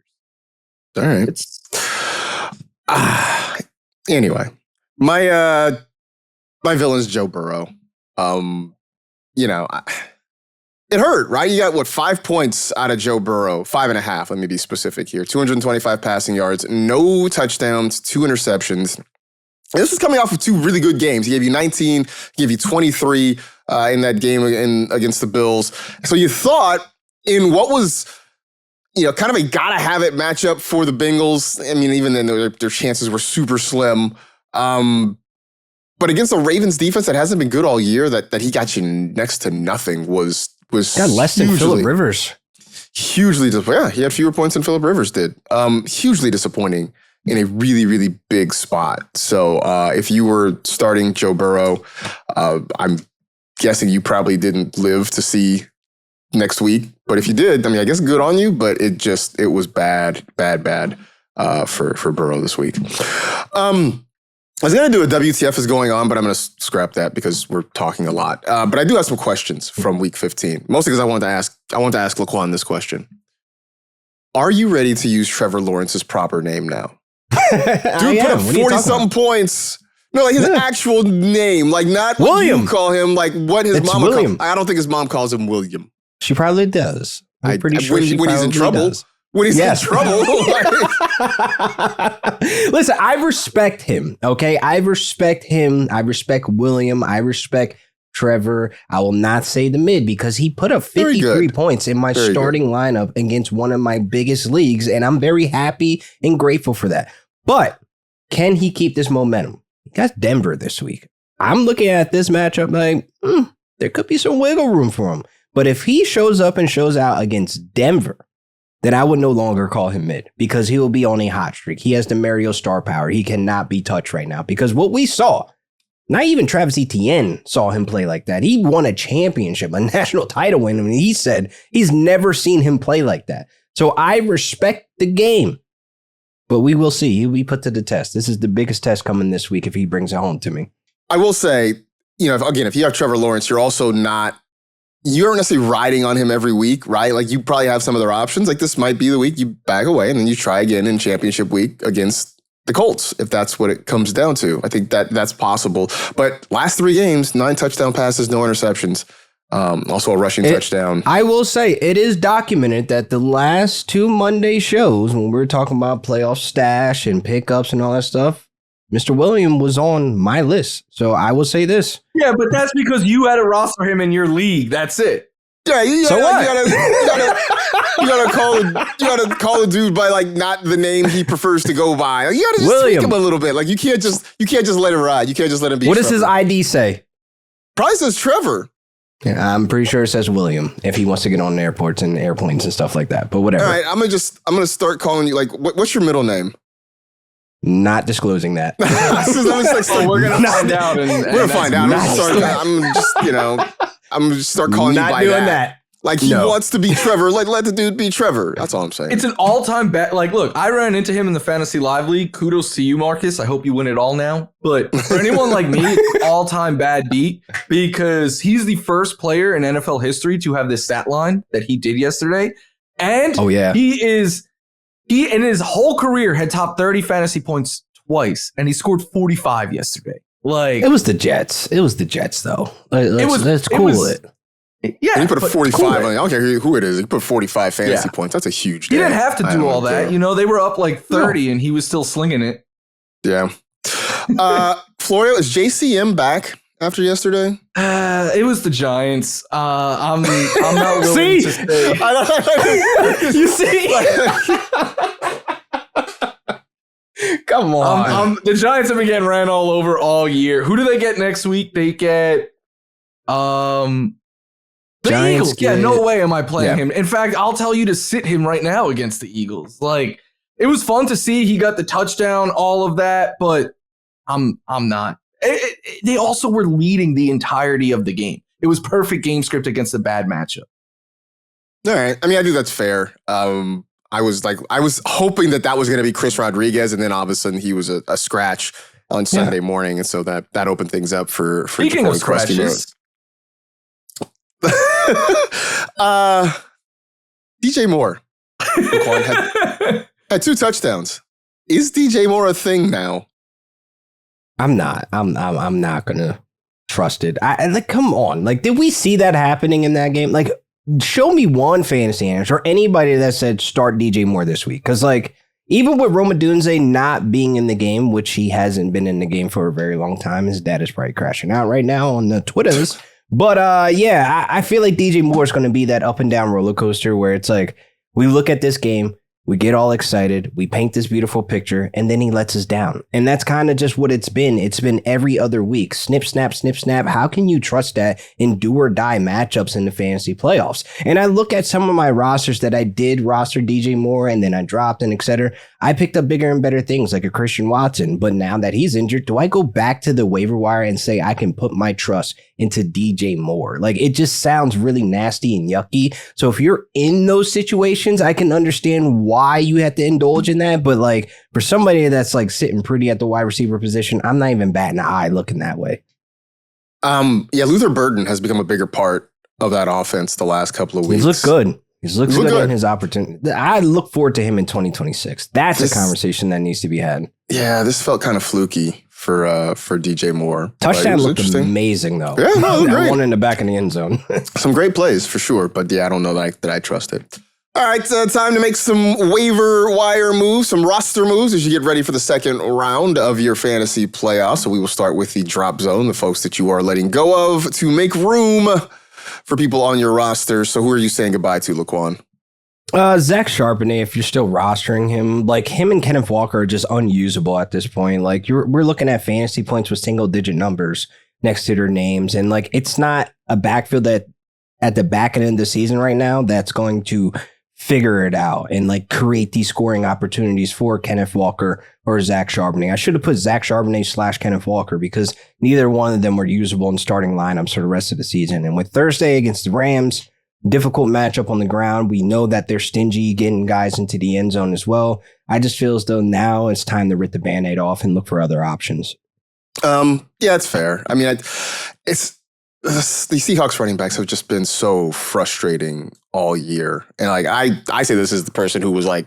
All right. Anyway, my villain's Joe Burrow. It hurt, right? You got 5 points out of Joe Burrow, 5.5. Let me be specific here. 225 passing yards, no touchdowns, 2 interceptions. And this was coming off of 2 really good games. He gave you 19, he gave you 23 in that game against the Bills. So you thought in what was, kind of a gotta have it matchup for the Bengals. I mean, even then their chances were super slim. But against the Ravens defense that hasn't been good all year, that he got you next to nothing was Got less than Phillip Rivers. Hugely disappointing. Yeah, he had fewer points than Phillip Rivers did. Hugely disappointing in a really, really big spot. So if you were starting Joe Burrow, I'm guessing you probably didn't live to see next week. But if you did, I mean, I guess good on you, but it was bad for Burrow this week. I was going to do a WTF is going on, but I'm going to scrap that because we're talking a lot. But I do have some questions from week 15, mostly because I want to ask LaQuan this question. Are you ready to use Trevor Lawrence's proper name now? Dude put up 40-something points. No, like his actual name, like not what William. you call him, like what his mom William. I don't think his mom calls him William. She probably does. I'm pretty sure when she he's in probably trouble. does. When he's in trouble. Listen, I respect him, okay? I respect him. I respect William. I respect Trevor. I will not say the mid because he put up 53 points in my starting lineup against one of my biggest leagues, and I'm very happy and grateful for that. But can he keep this momentum? He got Denver this week. I'm looking at this matchup like, there could be some wiggle room for him. But if he shows up and shows out against Denver, then I would no longer call him mid because he will be on a hot streak. He has the Mario star power. He cannot be touched right now because what we saw, not even Travis Etienne saw him play like that. He won a championship, a national title win, and he said he's never seen him play like that. So I respect the game, but we will see. He'll be put to the test. This is the biggest test coming this week if he brings it home to me. I will say, if you have Trevor Lawrence, you're aren't necessarily riding on him every week, right? Like you probably have some other options. Like this might be the week you back away and then you try again in championship week against the Colts, if that's what it comes down to. I think that's possible. But last 3 games, 9 touchdown passes, no interceptions. Also a rushing touchdown. I will say it is documented that the last 2 Monday shows, when we were talking about playoff stash and pickups and all that stuff, Mr. William was on my list. So I will say this. Yeah, but that's because you had to roster him in your league. That's it. Yeah, you gotta call a dude by like not the name he prefers to go by. Like, you gotta just tweak him a little bit. Like you can't just let it ride. You can't just let him be. What does his ID say? Probably says Trevor. Yeah, I'm pretty sure it says William if he wants to get on airports and airplanes and stuff like that. But whatever. All right, I'm gonna start calling you like what's your middle name? Not disclosing that. We're gonna find out. We're gonna find out. I'm gonna start calling you by not doing that. Like he wants to be Trevor. Like let the dude be Trevor. That's all I'm saying. It's an all-time bet. Like, look, I ran into him in the Fantasy Live League. Kudos to you, Marcus. I hope you win it all now. But for anyone like me, it's all-time bad beat because he's the first player in NFL history to have this stat line that he did yesterday. And he in his whole career had top 30 fantasy points twice, and he scored 45 yesterday. Like it was the Jets. It was the Jets, though. Let's cool it. Yeah, and he put a 45 on it. I don't care who it is. He put 45 fantasy points. That's a huge game. He didn't have to do all that. You know, they were up like 30 and he was still slinging it. Yeah. Florio, is JCM back after yesterday? It was the Giants. I'm not willing to say. You see? Come on. The Giants have been getting ran all over all year. Who do they get next week? They get the Giants. Eagles. No way am I playing him. In fact, I'll tell you to sit him right now against the Eagles. Like, it was fun to see. He got the touchdown, all of that, but I'm not. They also were leading the entirety of the game. It was perfect game script against a bad matchup. All right. I mean, I think that's fair. I was hoping that was going to be Chris Rodriguez, and then all of a sudden he was a scratch on Sunday morning, and so that opened things up for Speaking of scratches. DJ Moore had 2 touchdowns. Is DJ Moore a thing now? I'm not gonna trust it. Like, come on. Like, did we see that happening in that game? Like, show me one fantasy analyst or anybody that said start DJ Moore this week. Because, like, even with Roma Dunze not being in the game, which he hasn't been in the game for a very long time, his dad is probably crashing out right now on the Twitters. But I feel like DJ Moore is going to be that up and down roller coaster where it's like we look at this game, we get all excited, we paint this beautiful picture, and then he lets us down. And that's kind of just what it's been. It's been every other week. Snip, snap, snip, snap. How can you trust that in do or die matchups in the fantasy playoffs? And I look at some of my rosters that I did roster DJ Moore and then I dropped and et cetera. I picked up bigger and better things like a Christian Watson. But now that he's injured, do I go back to the waiver wire and say I can put my trust into DJ Moore? Like, it just sounds really nasty and yucky. So if you're in those situations, I can understand why you have to indulge in that. But like for somebody that's like sitting pretty at the wide receiver position, I'm not even batting an eye looking that way. Luther Burden has become a bigger part of that offense the last couple of weeks. He's looked good. He's looked good in his opportunity. I look forward to him in 2026. That's a conversation that needs to be had. Yeah, this felt kind of fluky for DJ Moore. Touchdown looked amazing, though. Yeah, no, great. One in the back of the end zone. Some great plays for sure, but yeah, I don't know that I trust it. All right, time to make some waiver wire moves, some roster moves as you get ready for the second round of your fantasy playoffs. So we will start with the drop zone, the folks that you are letting go of to make room for people on your roster. So who are you saying goodbye to, LaQuan? Zach Charbonnet, if you're still rostering him, like him and Kenneth Walker are just unusable at this point. Like we're looking at fantasy points with single digit numbers next to their names. And like, it's not a backfield that at the back end of the season right now that's going to figure it out and like create these scoring opportunities for Kenneth Walker or Zach Charbonnet. I should have put Zach Charbonnet / Kenneth Walker because neither one of them were usable in starting lineups for the rest of the season. And with Thursday against the Rams, difficult matchup on the ground. We know that they're stingy getting guys into the end zone as well. I just feel as though now it's time to rip the Band-Aid off and look for other options. Yeah, it's fair. I mean, the Seahawks running backs have just been so frustrating all year. And like, I say this as the person who was like,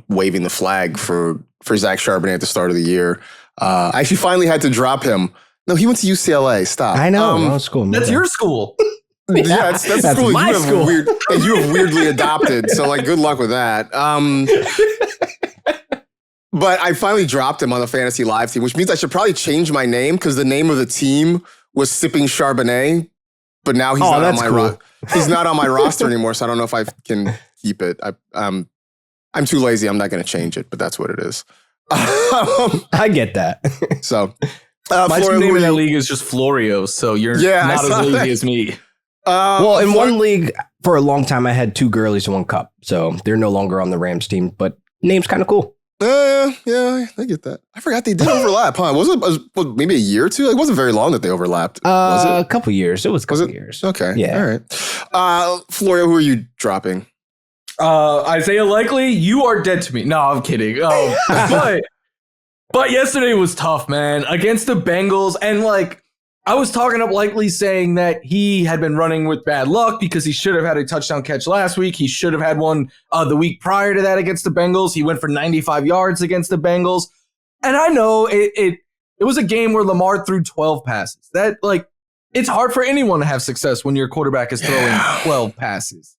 waving the flag for Zach Charbonnet at the start of the year. I actually finally had to drop him. No, he went to UCLA. Stop. I know. School. That's your school. Yeah, that's the school my school. You have weirdly adopted. So like, good luck with that. But I finally dropped him on the fantasy live team, which means I should probably change my name because the name of the team was Sipping Charbonnet, but now he's he's not on my roster anymore, so I don't know if I can keep it. I'm too lazy. I'm not going to change it, but that's what it is. I get that. So, my name in that league is just Florio, so you're not as lazy as me. Well, in one league for a long time, I had 2 girlies and 1 cup, so they're no longer on the Rams team, but name's kind of cool. Yeah, I get that. I forgot they did overlap, huh? Was it maybe a year or two? It wasn't very long that they overlapped. Was it? A couple years. It was a couple years. Okay. Yeah. All right. Florio, who are you dropping? Isaiah Likely, you are dead to me. No, I'm kidding. But yesterday was tough, man, against the Bengals. And I was talking up Likely saying that he had been running with bad luck because he should have had a touchdown catch last week. He should have had one the week prior to that against the Bengals. He went for 95 yards against the Bengals. And I know it was a game where Lamar threw 12 passes. That it's hard for anyone to have success when your quarterback is throwing 12 passes.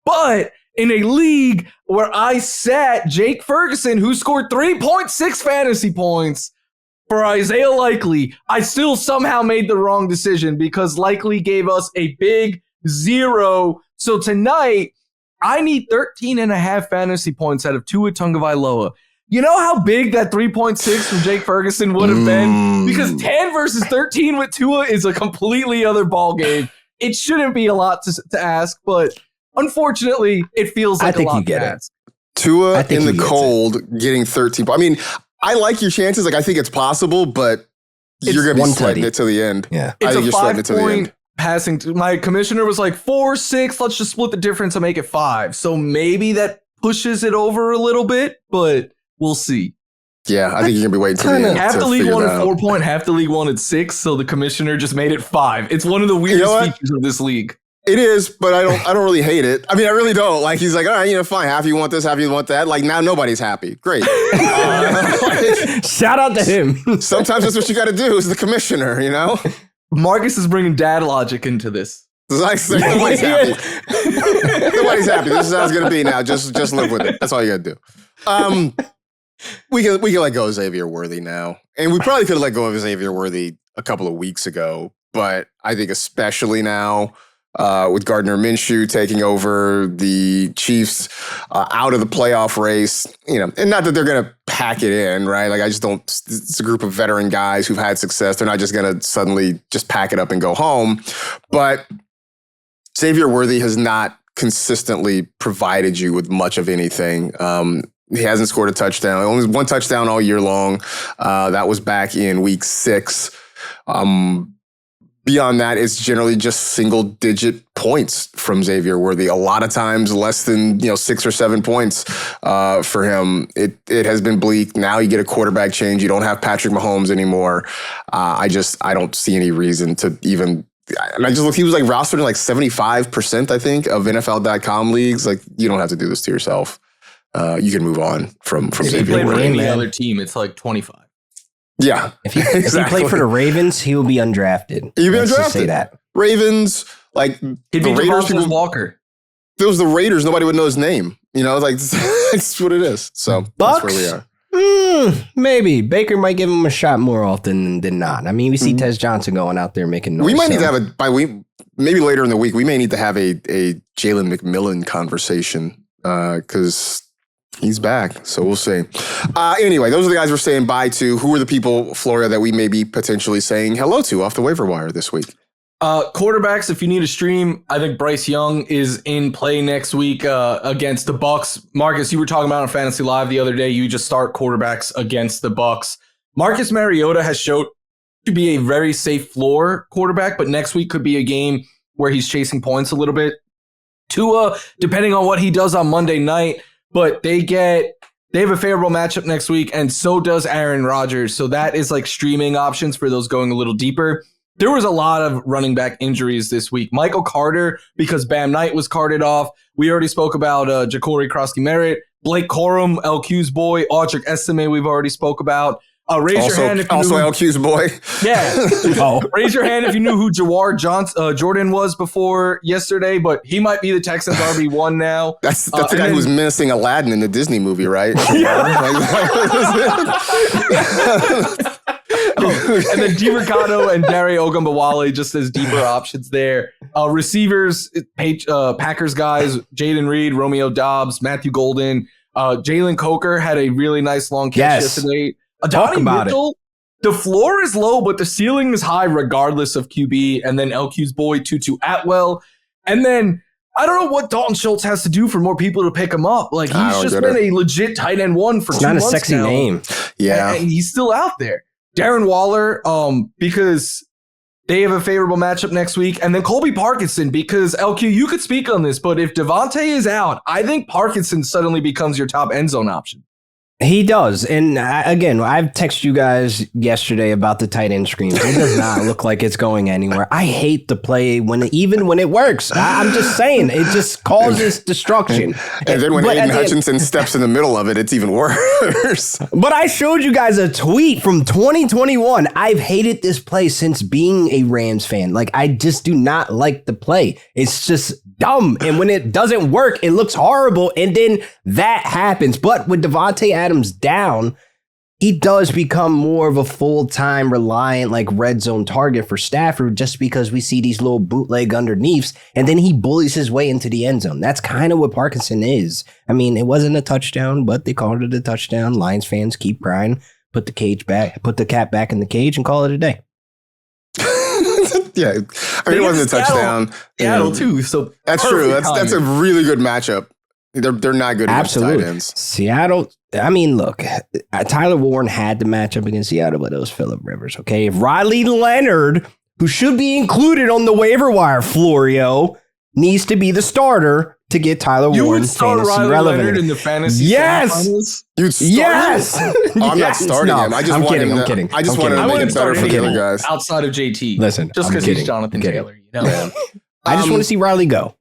But in a league where I sat Jake Ferguson, who scored 3.6 fantasy points, for Isaiah Likely, I still somehow made the wrong decision because Likely gave us a big 0. So tonight, I need 13.5 fantasy points out of Tua Tagovailoa. You know how big that 3.6 from Jake Ferguson would have been? Because 10 versus 13 with Tua is a completely other ballgame. It shouldn't be a lot to ask, but unfortunately, it feels like a lot to ask. Tua in the cold getting 13. I mean, I like your chances. I think it's possible, but you're going to be sweating it to the end. Yeah. It's a 5-point passing. My commissioner was like 4-6. Let's just split the difference and make it 5. So maybe that pushes it over a little bit, but we'll see. Yeah, I think you're going to be waiting till the end. Half the league wanted 4-point, half the league wanted 6. So the commissioner just made it 5. It's one of the weirdest features of this league. It is, but I don't really hate it. I mean, I really don't. He's like, all right, fine. Half you want this, half you want that. Now nobody's happy. Great. Shout out to him. Sometimes that's what you got to do as the commissioner, Marcus is bringing dad logic into this. Nobody's happy. Nobody's happy. This is how it's going to be now. Just live with it. That's all you got to do. We can let go of Xavier Worthy now. And we probably could have let go of Xavier Worthy a couple of weeks ago. But I think especially now, with Gardner Minshew taking over the Chiefs out of the playoff race, and not that they're going to pack it in, right? I just don't, it's a group of veteran guys who've had success. They're not just going to suddenly just pack it up and go home. But Xavier Worthy has not consistently provided you with much of anything. He hasn't scored a touchdown. Only one touchdown all year long. That was back in week 6. Beyond that, it's generally just single-digit points from Xavier Worthy. A lot of times, less than 6 or 7 points for him. It has been bleak. Now you get a quarterback change. You don't have Patrick Mahomes anymore. I don't see any reason to even. And I just look. He was rostered in 75%, I think, of NFL.com leagues. You don't have to do this to yourself. You can move on from Xavier Worthy. If he played for any other team, it's 25. Yeah. If he played for the Ravens, he will be undrafted. He'll be undrafted. Just say that. Ravens, he'd be the Raiders. People, Walker. If it was the Raiders, nobody would know his name. That's what it is. So Bucks? That's where we are. Maybe Baker might give him a shot more often than not. I mean, we see Tez Johnson going out there making noise. We might need to have maybe later in the week. We may need to have a Jalen McMillan conversation because. He's back, so we'll see. Anyway, those are the guys we're saying bye to. Who are the people, Florio, that we may be potentially saying hello to off the waiver wire this week? Quarterbacks, if you need a stream, I think Bryce Young is in play next week against the Bucks. Marcus, you were talking about on Fantasy Live the other day. You just start quarterbacks against the Bucks. Marcus Mariota has showed to be a very safe floor quarterback, but next week could be a game where he's chasing points a little bit. Tua, depending on what he does on Monday night, but they have a favorable matchup next week, and so does Aaron Rodgers. So that is streaming options for those going a little deeper. There was a lot of running back injuries this week. Michael Carter, because Bam Knight was carted off. We already spoke about Ja'Cory Krosky-Merritt, Blake Corum, LQ's boy, Audric Estime we've already spoke about. Raise your hand if you also knew. LQ's boy. Yeah. Raise your hand if you knew who Jawar Jordan was before yesterday, but he might be the Texans RB1 now. That's the guy who was menacing Aladdin in the Disney movie, right? And then DiMercado and Dare Ogunbowale just as deeper options there. Receivers, Packers guys, Jaden Reed, Romeo Doubs, Matthew Golden. Jalen Coker had a really nice long catch yesterday. Talk about Mitchell, the floor is low, but the ceiling is high regardless of QB. And then LQ's boy, Tutu Atwell. And then I don't know what Dalton Schultz has to do for more people to pick him up. Like, he's just been a legit tight end one for 2 months now. It's not a sexy name. Yeah. And he's still out there. Darren Waller, because they have a favorable matchup next week. And then Colby Parkinson, because LQ, you could speak on this, but if Davante is out, I think Parkinson suddenly becomes your top end zone option. He does. And again, I've texted you guys yesterday about the tight end screens. It does not look like it's going anywhere. I hate the play even when it works. I'm just saying, it just causes destruction. And then when Aiden Hutchinson steps in the middle of it, it's even worse. But I showed you guys a tweet from 2021. I've hated this play since being a Rams fan. Like, I just do not like the play. It's just dumb. And when it doesn't work, it looks horrible. And then that happens. But with Davante Adams down, he does become more of a full-time reliant, like, red zone target for Stafford, just because we see these little bootleg underneaths, and then he bullies his way into the end zone. That's kind of what Parkinson is. I mean, it wasn't a touchdown, but they called it a touchdown. Lions fans keep crying. Put the cat back in the cage and call it a day. Yeah, I mean, it wasn't a touchdown. Seattle too. So that's true. That's a really good matchup. They're not good against tight ends. Seattle. I mean, look, Tyler Warren had the matchup against Seattle, but it was Phillip Rivers. Okay, if Riley Leonard, who should be included on the waiver wire, Florio, needs to be the starter to get Tyler Warren fantasy Riley relevant. Leonard in the fantasy. Yes. You'd start him? I'm not starting him. I just want him. I'm kidding. I just want him to make it better for the other guys. Outside of JT. Listen, just because he's Jonathan Taylor. You know? Yeah. I just want to see Riley go.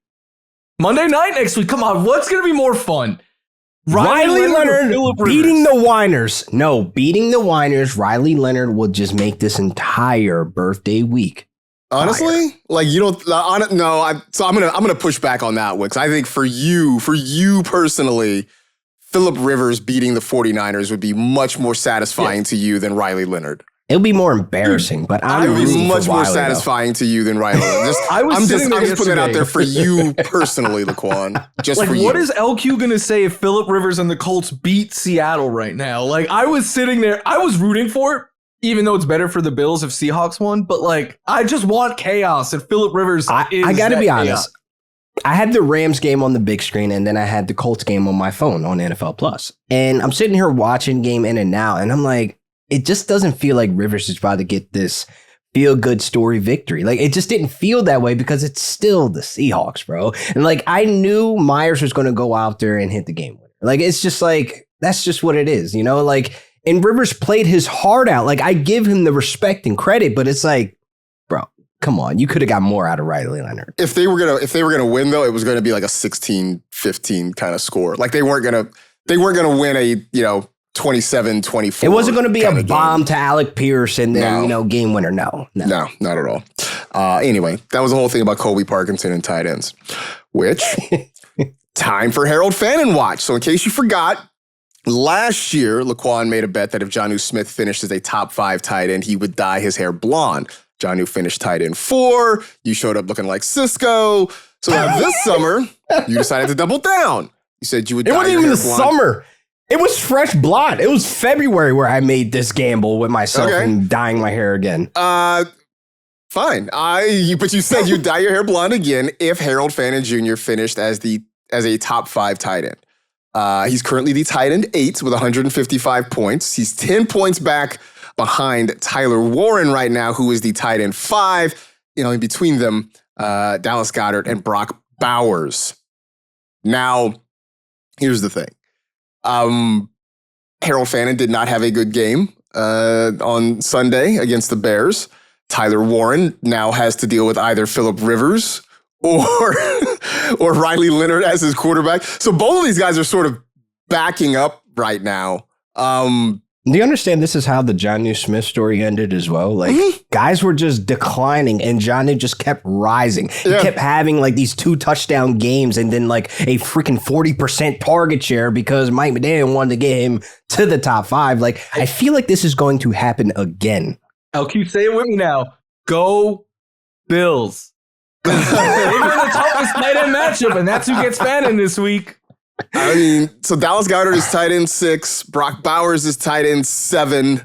Monday night next week. Come on, what's going to be more fun? Riley Leonard beating the Whiners. No, beating the Whiners. Riley Leonard will just make this entire birthday week. Honestly, like, you don't. No, so I'm gonna push back on that one, because I think for you personally, Phillip Rivers beating the 49ers would be much more satisfying to you than Riley Leonard. It would be more embarrassing, but it would be much more satisfying to you than Riley Leonard. I'm just putting it out there for you personally, LaQuan. Just like, for you. What is LQ gonna say if Phillip Rivers and the Colts beat Seattle right now? Like, I was sitting there, I was rooting for it, even though it's better for the Bills if Seahawks won. But, like, I just want chaos, and Phillip Rivers I got to be honest. I had the Rams game on the big screen, and then I had the Colts game on my phone on NFL Plus. And I'm sitting here watching game in and out, and I'm like, it just doesn't feel like Rivers is about to get this feel-good story victory. Like, it just didn't feel that way because it's still the Seahawks, bro. And, like, I knew Myers was going to go out there and hit the game winner. Like, it's just like, that's just what it is, you know? Like, and Rivers played his heart out. Like, I give him the respect and credit, but it's like, bro, come on. You could have got more out of Riley Leonard. If they were gonna win, though, it was gonna be like a 16-15 kind of score. Like, they weren't gonna win a 27-24. It wasn't going to be a bomb to Alec Pierce and then, game winner. No, not at all. Anyway, that was the whole thing about Colby Parkinson and tight ends, which time for Harold Fannin watch. So in case you forgot, last year, LaQuan made a bet that if Jonnu Smith finished as a top 5 tight end, he would dye his hair blonde. Jonnu finished tight end 4. You showed up looking like Cisco. So now this summer, you decided to double down. You said you would dye your hair blonde. It wasn't even the summer. It was fresh blonde. It was February where I made this gamble with myself and dyeing my hair again. Fine. But you said you'd dye your hair blonde again if Harold Fannin Jr. finished as a top 5 tight end. He's currently the tight end 8 with 155 points. He's 10 points back behind Tyler Warren right now, who is the tight end 5. In between them, Dallas Goedert and Brock Bowers. Now, here's the thing. Harold Fannin did not have a good game on Sunday against the Bears. Tyler Warren now has to deal with either Phillip Rivers or Riley Leonard as his quarterback. So both of these guys are sort of backing up right now. Do you understand this is how the Jonnu Smith story ended as well? Like, guys were just declining and Jonnu just kept rising. He kept having like these 2 touchdown games and then like a freaking 40% target share because Mike McDaniel wanted to get him to the top 5. Like, I feel like this is going to happen again. LQ, say it with me now. Go Bills. They're in the toughest tight end matchup, and that's who gets Fannin this week. I mean, so Dallas Goedert is tight end 6. Brock Bowers is tight end 7.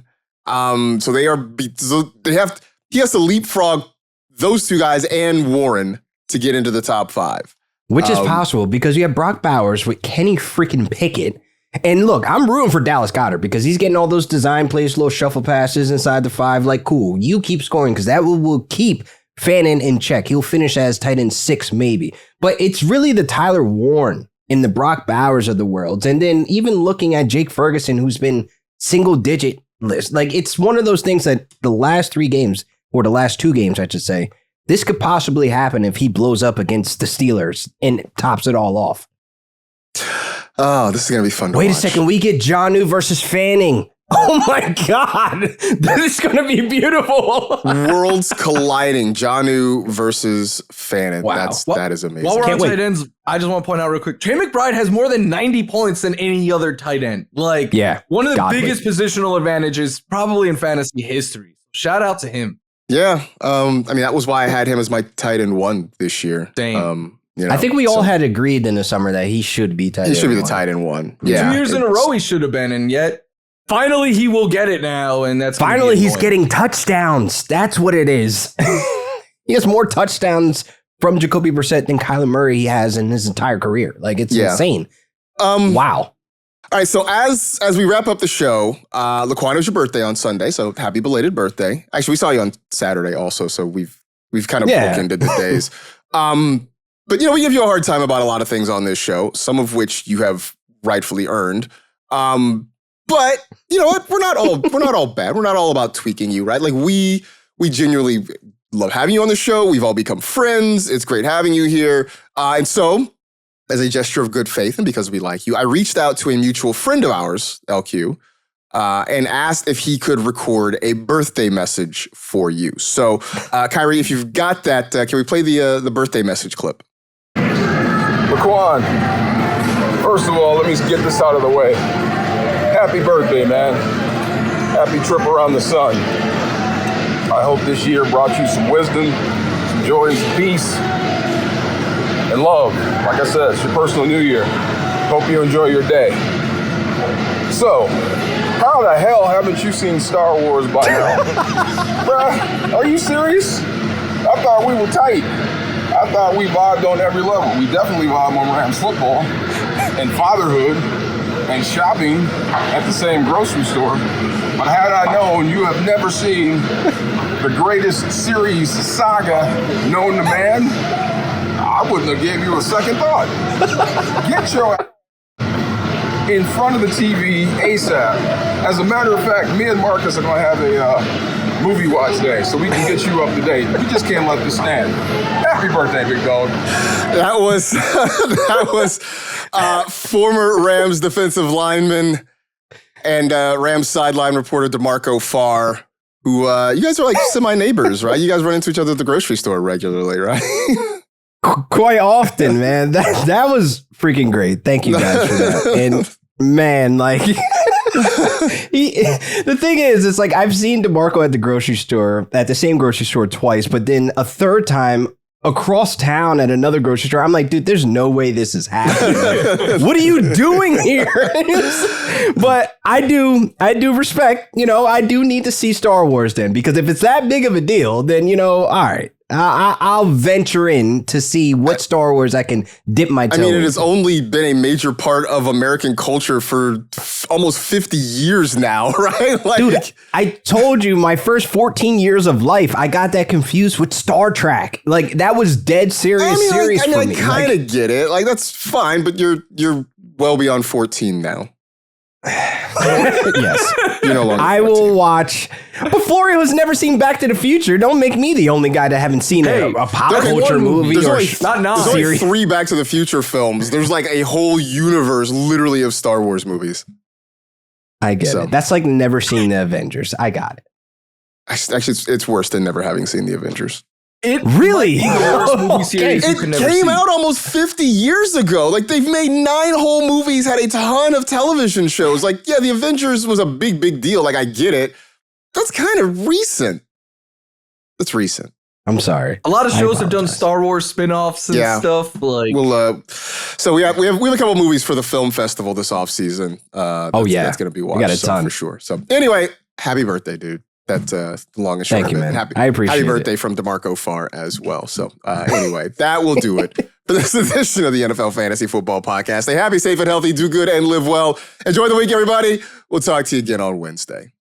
So he has to leapfrog those 2 guys and Warren to get into the top 5. Which is possible because you have Brock Bowers with Kenny freaking Pickett. And look, I'm rooting for Dallas Goedert because he's getting all those design plays, little shuffle passes inside the 5. Like, cool, you keep scoring because that will keep Fannin in check. He'll finish as tight end 6 maybe. But it's really the Tyler Warren and the Brock Bowers of the world. And then even looking at Jake Ferguson, who's been single digit list. Like, it's one of those things that the last 3 games, or the last 2 games, I should say, this could possibly happen if he blows up against the Steelers and tops it all off. Oh, this is going to be fun to Wait watch. a second. We get Jonnu versus Fanning. Oh, my God. This is going to be beautiful. Worlds colliding. Jonnu versus Fannin. Wow. That is amazing. While we're on Can't wait. tight ends, I just want to point out real quick, Trey McBride has more than 90 points than any other tight end. Like, Yeah, one of the godly. biggest positional advantages probably in fantasy history. Shout out to him. Yeah. I mean, that was why I had him as my tight end 1 this year. Same. I think we all had agreed in the summer that he should be tight end. He should be the 1. tight end 1. Yeah. 2 years in a row he should have been, and yet finally he will get it now, and that's gonna Finally, be he's annoying. getting touchdowns. That's what it is. He has more touchdowns from Jacoby Brissett than Kyler Murray he has in his entire career. Like, it's insane. Wow. All right, so as we wrap up the show, LaQuan, it was your birthday on Sunday, so happy belated birthday. Actually, we saw you on Saturday also, so we've kind of bookended the days. But we give you a hard time about a lot of things on this show, some of which you have rightfully earned. But you know what? We're not all bad. We're not all about tweaking you, right? Like we genuinely love having you on the show. We've all become friends. It's great having you here. And so, as a gesture of good faith and because we like you, I reached out to a mutual friend of ours, LQ, and asked if he could record a birthday message for you. So, Kyrie, if you've got that, can we play the birthday message clip? LaQuan, first of all, let me get this out of the way. Happy birthday, man. Happy trip around the sun. I hope this year brought you some wisdom, some joy, and some peace, and love. Like I said, it's your personal new year. Hope you enjoy your day. So, how the hell haven't you seen Star Wars by now? Bruh, are you serious? I thought we were tight. I thought we vibed on every level. We definitely vibe on Rams football and fatherhood and shopping at the same grocery store. But had I known you have never seen the greatest series saga known to man, I wouldn't have gave you a second thought. Get your ass in front of the TV ASAP. As a matter of fact, me and Marcus are going to have a movie watch day so we can get you up to date. We just can't let this stand. Happy birthday, big dog. That was former Rams defensive lineman and Rams sideline reporter DeMarco Farr, who you guys are like semi-neighbors, right? You guys run into each other at the grocery store regularly, right? Quite often, man. That was freaking great. Thank you guys for that. And man, like the thing is, it's like I've seen DeMarco at the same grocery store twice, but then a third time across town at another grocery store. I'm like, dude, there's no way this is happening. What are you doing here? But I do respect, I do need to see Star Wars then, because if it's that big of a deal, then, all right. I'll venture in to see what Star Wars I can dip my toe in. It has only been a major part of American culture for almost 50 years now, right? Like, dude, I told you my first 14 years of life, I got that confused with Star Trek. Like, that was dead serious for me. I kind of get it. Like, that's fine, but you're well beyond 14 now. Yes. You're no longer 14. I will watch. But Florio has never seen Back to the Future. Don't make me the only guy that haven't seen a pop culture movie There's or only 3 Back to the Future films. There's like a whole universe literally of Star Wars movies. I get it. That's like never seen the Avengers. I got it. Actually, it's worse than never having seen the Avengers. It really? might be the worst movie series you It could never came see. out almost 50 years ago. Like, they've made 9 whole movies, had a ton of television shows. Like, yeah, the Avengers was a big deal. Like, I get it. That's kind of recent. That's recent. I'm sorry. A lot of shows have done apologize. Star Wars spin-offs and stuff. Like, Well, so we have a couple movies for the film festival this offseason. That's going to be watched. We got a ton for sure. So anyway, happy birthday, dude. That's long and short Thank of you, it. man. I appreciate happy it. birthday from DeMarco Farr as well. So anyway, that will do it for this edition of the NFL Fantasy Football Podcast. Stay happy, safe, and healthy. Do good and live well. Enjoy the week, everybody. We'll talk to you again on Wednesday.